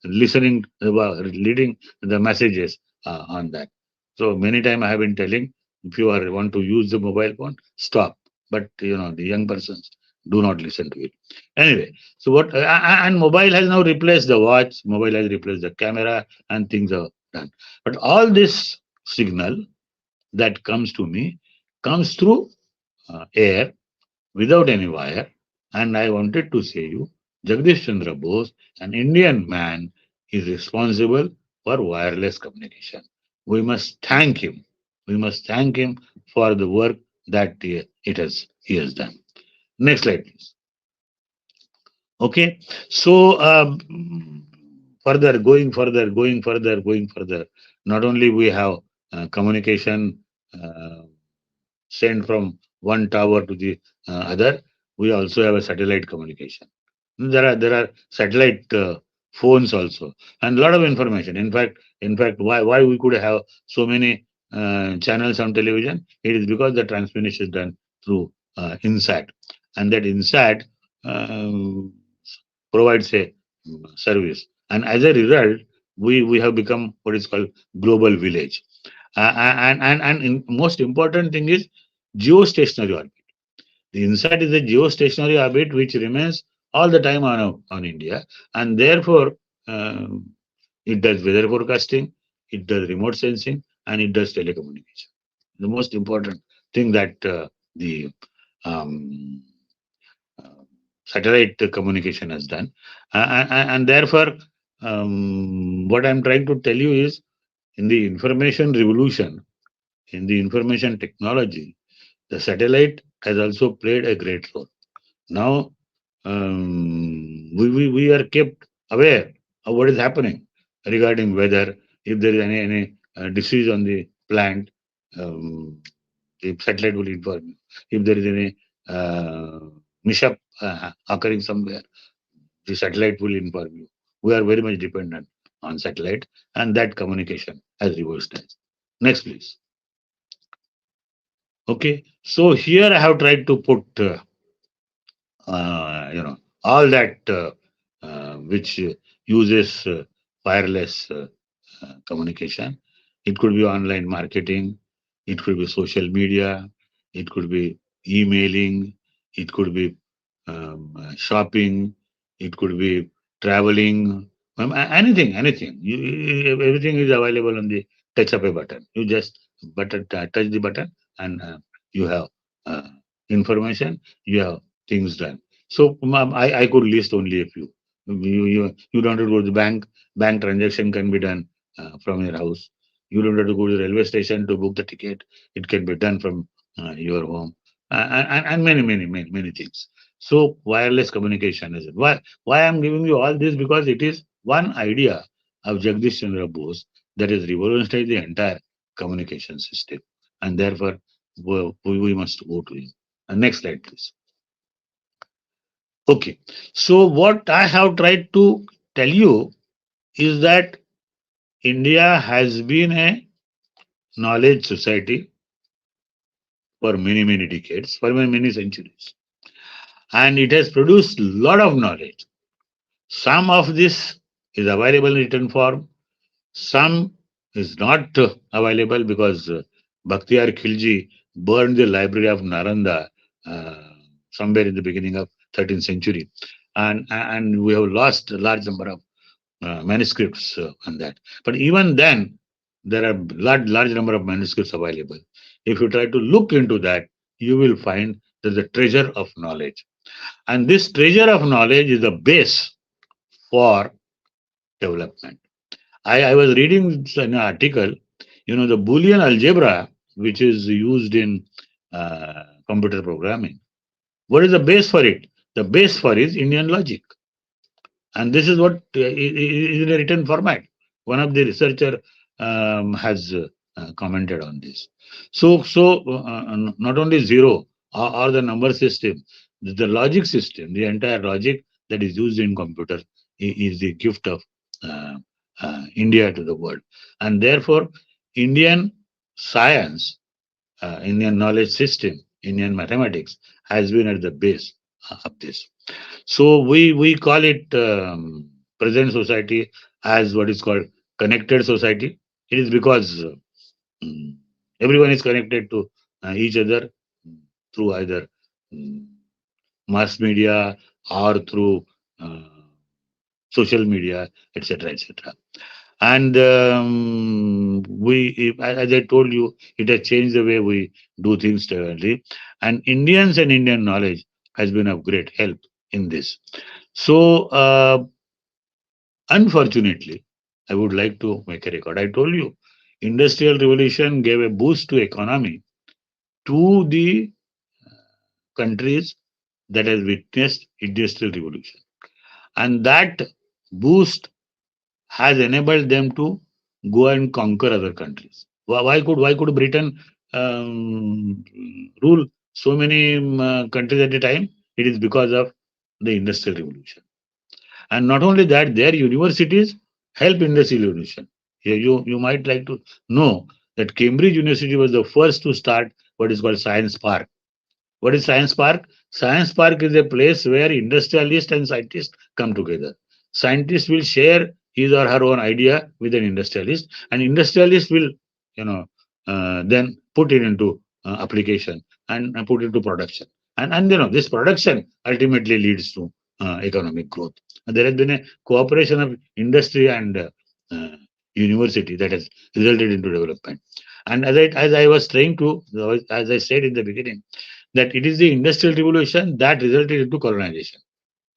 listening, reading the messages on that. So many times I have been telling, if you are want to use the mobile phone, stop. But the young persons do not listen to it. Anyway, so and mobile has now replaced the watch. Mobile has replaced the camera, and things are done. But all this signal that comes to me comes through air without any wire. And I wanted to say you, Jagdish Chandra Bose, an Indian man, is responsible for wireless communication. We must thank him. We must thank him for the work that he has done. Next slide, please. Okay, so going further. Not only we have communication uh, sent from one tower to the other, we also have a satellite communication. There are satellite phones also, and a lot of information. In fact, why we could have so many channels on television? It is because the transmission is done through INSAT, and that INSAT provides a service, and as a result, we have become what is called global village. And most important thing is geostationary orbit. The INSAT is a geostationary orbit which remains all the time on India, and therefore it does weather forecasting, it does remote sensing, and it does telecommunication. The most important thing that the um, uh, satellite communication has done, and therefore, what I'm trying to tell you is in the information revolution, in the information technology, the satellite has also played a great role. Now, we are kept aware of what is happening regarding weather. If there is any disease on the plant, um, the satellite will inform you. If there is any mishap occurring somewhere, the satellite will inform you. We are very much dependent on satellite, and that communication has revolutionized. Next, please. Okay, so here I have tried to put all that which uses wireless communication. It could be online marketing, it could be social media, it could be emailing, it could be shopping, it could be traveling, anything. Everything is available on the touch of a button. You just touch the button, and you have uh, information. You have things done. So I could list only a few. You don't have to go to the bank. Bank transaction can be done from your house. You don't have to go to the railway station to book the ticket. It can be done from your home, and many things. So wireless communication is it. Why I'm giving you all this, because it is one idea of Jagdish Chandra Bose that has revolutionized the entire communication system, and therefore we must go to it. Next slide, please. Okay, so what I have tried to tell you is that India has been a knowledge society for many decades, for many centuries, and it has produced a lot of knowledge. Some of this is available in written form, some is not available because Bhaktiar Khilji burned the library of Naranda uh, somewhere in the beginning of 13th century, and we have lost a large number of manuscripts on that. But even then, there are large number of manuscripts available. If you try to look into that, you will find there's a treasure of knowledge, and this treasure of knowledge is the base for development. I was reading an article, the Boolean algebra, which is used in computer programming. What is the base for it? The base for is Indian logic. And this is what is in a written format. One of the researcher has commented on this. So not only zero or the number system, the logic system, the entire logic that is used in computer is the gift of uh, India to the world, and therefore Indian science, Indian knowledge system, Indian mathematics has been at the base of this. So we call it present society as what is called connected society. It is because mm, everyone is connected to each other through either mm, mass media or through uh, social media, etc., etc. And as I told you, it has changed the way we do things differently. And Indians and Indian knowledge has been of great help in this. So, unfortunately, I would like to make a record. I told you, industrial revolution gave a boost to economy to the countries that has witnessed industrial revolution, and that boost has enabled them to go and conquer other countries. Why could Britain rule so many countries at a time? It is because of the industrial revolution. And not only that, their universities help industrial revolution. Here you might like to know that Cambridge University was the first to start what is called Science Park. What is Science Park? Science Park is a place where industrialists and scientists come together. Scientists will share his or her own idea with an industrialist, and industrialist will, you know, then put it into application and put it into production. And this production ultimately leads to economic growth. And there has been a cooperation of industry and uh, university that has resulted into development. And as I was trying to, as I said in the beginning, that it is the industrial revolution that resulted into colonization.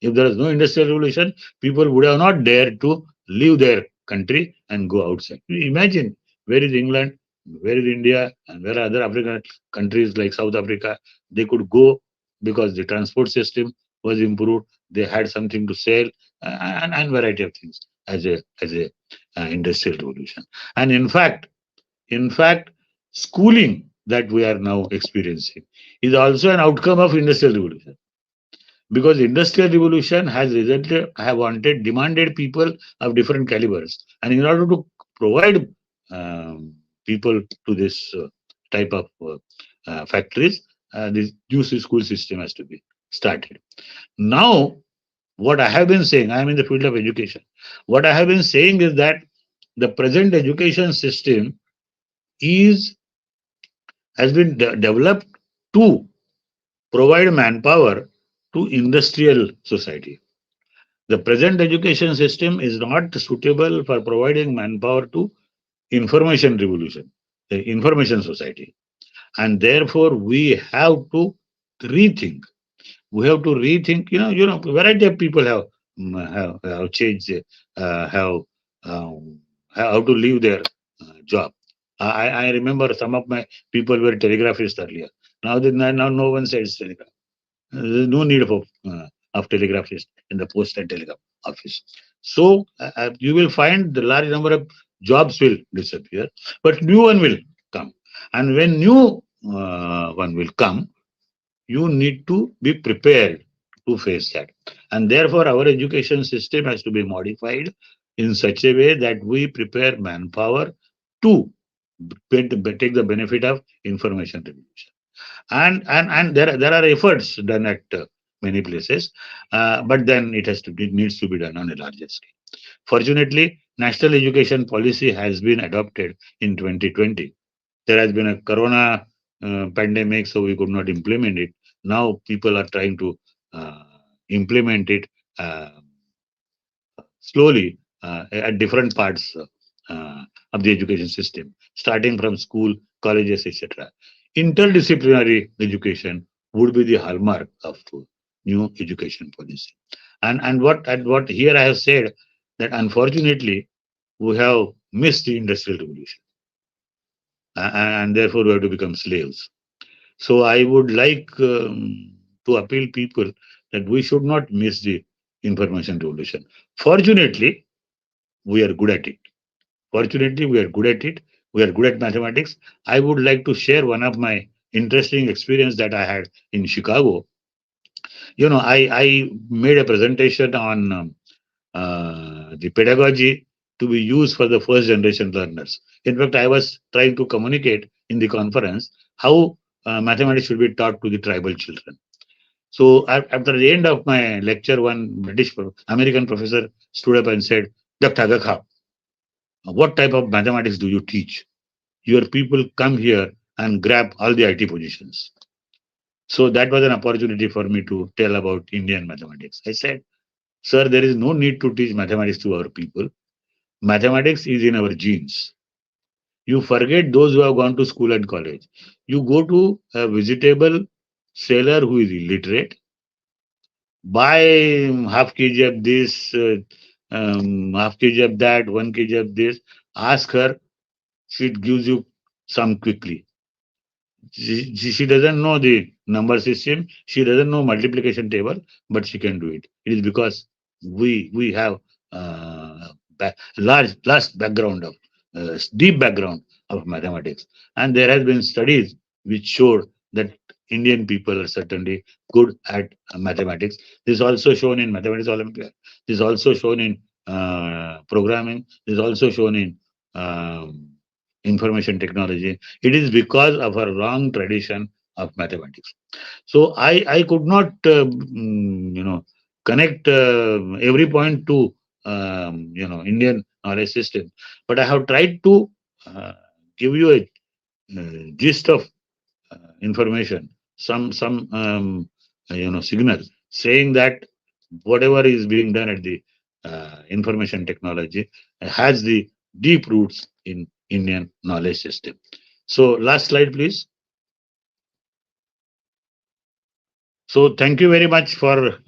If there was no industrial revolution, people would have not dared to leave their country and go outside. You imagine, where is England, where is India, and where are other African countries like South Africa? They could go because the transport system was improved. They had something to sell, and variety of things as a industrial revolution. And in fact, schooling that we are now experiencing is also an outcome of industrial revolution, because industrial revolution has resulted have wanted demanded people of different calibers, and in order to provide people to this type of factories, this new school system has to be started. Now, what I have been saying, I am in the field of education. What I have been saying is that the present education system is has been developed to provide manpower to industrial society. The present education system is not suitable for providing manpower to information revolution, the information society. And therefore, we have to rethink. We have to rethink. Variety of people have changed, have how to leave their job. I remember some of my people were telegraphists earlier. Now no one says telegraph. There's no need of telegraphist in the post and telegraph office. So you will find the large number of jobs will disappear, but new one will come. And when new one will come, you need to be prepared to face that. And therefore, our education system has to be modified in such a way that we prepare manpower to take the benefit of information revolution. And there are efforts done at many places, but then it needs to be done on a larger scale. Fortunately, national education policy has been adopted in 2020. There has been a corona pandemic, so we could not implement it. Now people are trying to uh, implement it uh, slowly at different parts of the education system, starting from school, colleges, etc. Interdisciplinary education would be the hallmark of new education policy. And what here I have said, that unfortunately we have missed the industrial revolution, and therefore we have to become slaves. So I would like to appeal people that we should not miss the information revolution. Fortunately, we are good at it. Fortunately, we are good at it. We are good at mathematics. I would like to share one of my interesting experience that I had in Chicago. I made a presentation on the pedagogy to be used for the first generation learners. In fact, I was trying to communicate in the conference how mathematics should be taught to the tribal children. So after the end of my lecture, one American professor stood up and said, Dr. Agakha, what type of mathematics do you teach? Your people come here and grab all the IT positions. So that was an opportunity for me to tell about Indian mathematics. I said, sir, there is no need to teach mathematics to our people. Mathematics is in our genes. You forget those who have gone to school and college. You go to a vegetable seller who is illiterate, buy half kg of this, half kg of that, 1 kg of this, ask her, she gives you some quickly. She doesn't know the number system, she doesn't know multiplication table, but she can do it. It is because we have large background of deep background of mathematics, and there has been studies which showed that Indian people are certainly good at mathematics. This is also shown in mathematics Olympiad. This is also shown in programming. This is also shown in information technology. It is because of a long tradition of mathematics. So I could not connect every point to Indian knowledge system, but I have tried to give you a gist of information, some signal saying that whatever is being done at the information technology has the deep roots in Indian knowledge system. So last slide, please. So thank you very much for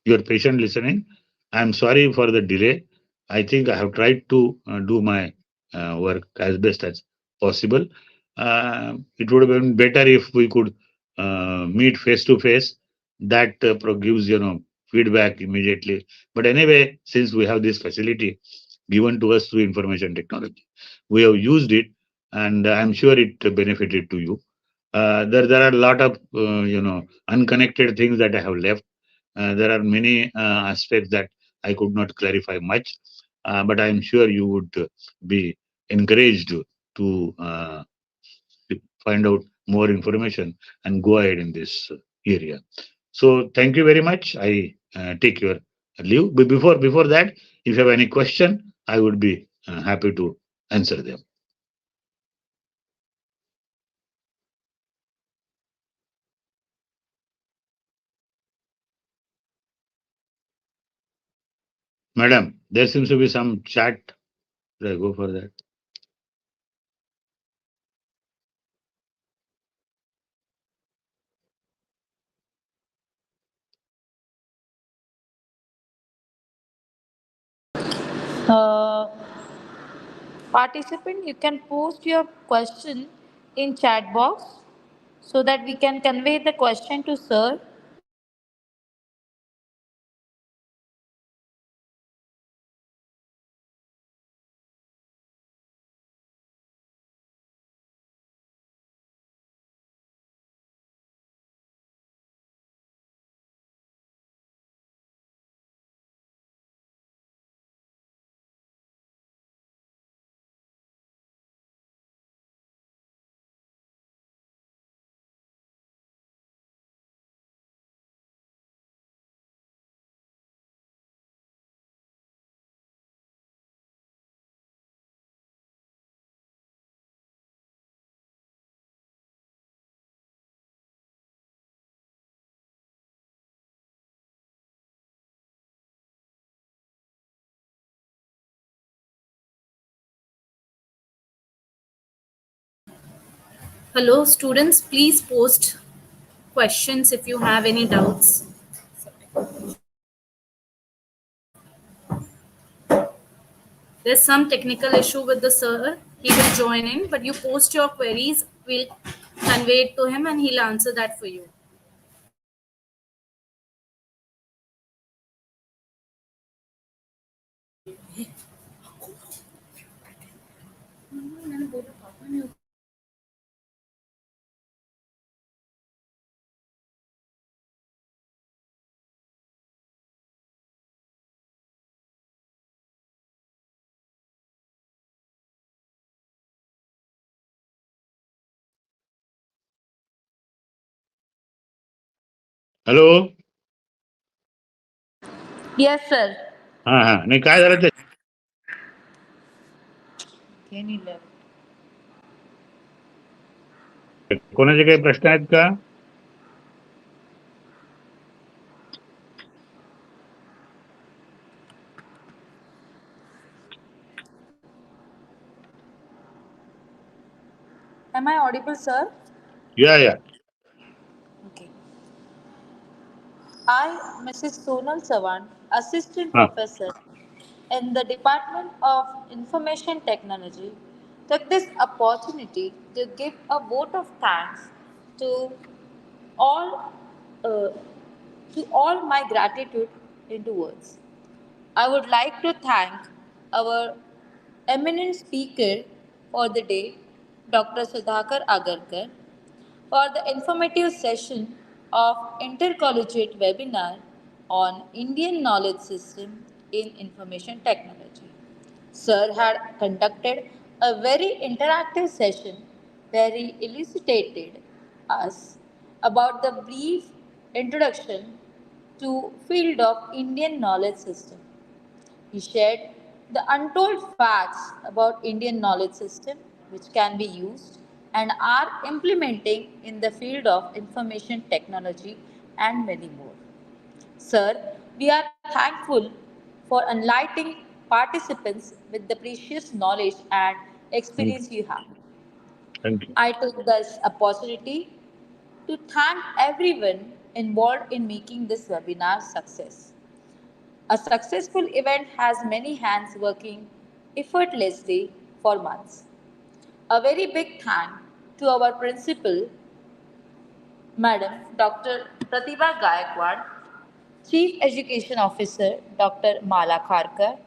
your patient listening. I'm sorry for the delay. I think I have tried to do my work as best as possible. It would have been better if we could meet face to face. That gives feedback immediately. But anyway, since we have this facility given to us through information technology, we have used it, and I'm sure it benefited to you. There are a lot of unconnected things that I have left. There are many aspects that I could not clarify much, but I am sure you would be encouraged to find out more information and go ahead in this area. So thank you very much. I take your leave. But before that, if you have any question, I would be happy to answer them. Madam, there seems to be some chat. Should I go for that? Uh, Participant, you can post your question in chat box so that we can convey the question to sir. Hello, students. Please post questions if you have any doubts. There's some technical issue with the sir. He will join in, but you post your queries. We'll convey it to him and he'll answer that for you. Hello. Yes, sir. हां, हां. नाही काय झालं ते Any left. कोणाचे काही प्रश्न आहेत का? Am I audible, sir? या, या. Okay. I, Mrs. Sonal Sawan, Assistant हां. Professor in the Department of Information Technology, took this opportunity to give a vote of thanks to all, uh, my gratitude into words. I would like to thank our eminent speaker for the day, Dr. Sudhakar Agarkar, for the informative session of intercollegiate webinar on Indian knowledge system in information technology. Sir had conducted a very interactive session where he elucidated us about the brief introduction to field of Indian knowledge system. He shared the untold facts about Indian knowledge system which can be used and are implementing in the field of information technology and many more. Sir, we are thankful for enlightening participants with the precious knowledge and Thank, experience you have. thank you. I take this opportunity to thank everyone involved in making this webinar success. A successful event has many hands working effortlessly for months. A very big thank to our principal, Madam Dr. Pratibha Gaikwad, Chief Education Officer Dr. Mala Kharkar,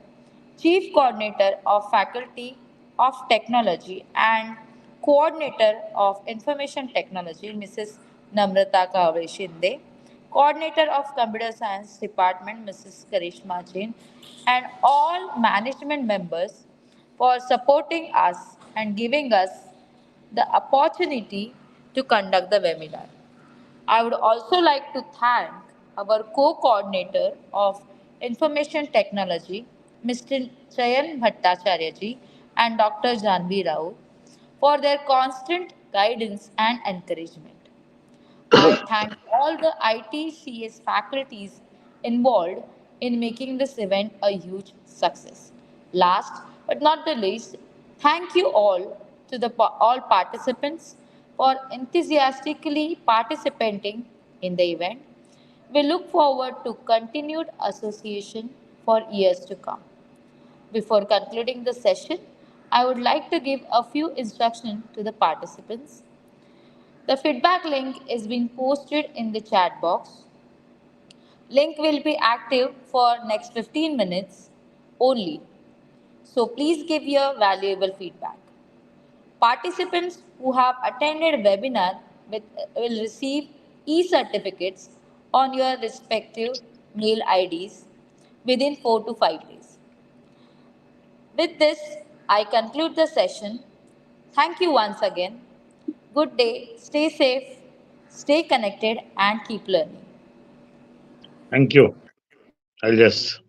Chief Coordinator of Faculty of Technology and Coordinator of Information Technology Mrs. Namrata Kavre Shinde, Coordinator of Computer Science Department Mrs. Karishma Jain, and all management members for supporting us and giving us the opportunity to conduct the webinar. I would also like to thank our co-coordinator of Information Technology, Mr. Chayan Bhattacharya ji and Dr. Janvi Rao for their constant guidance and encouragement. I thank all the ITCS faculties involved in making this event a huge success. Last but not the least, thank you all to all participants for enthusiastically participating in the event. We look forward to continued association for years to come. Before concluding the session, I would like to give a few instructions to the participants. The feedback link is being posted in the chat box. Link will be active for next 15 minutes only. So please give your valuable feedback. Participants who have attended webinar will receive e-certificates on your respective mail IDs within 4 to 5 days. With this, I conclude the session. Thank you once again. Good day, stay safe, stay connected, and keep learning. Thank you. I'll just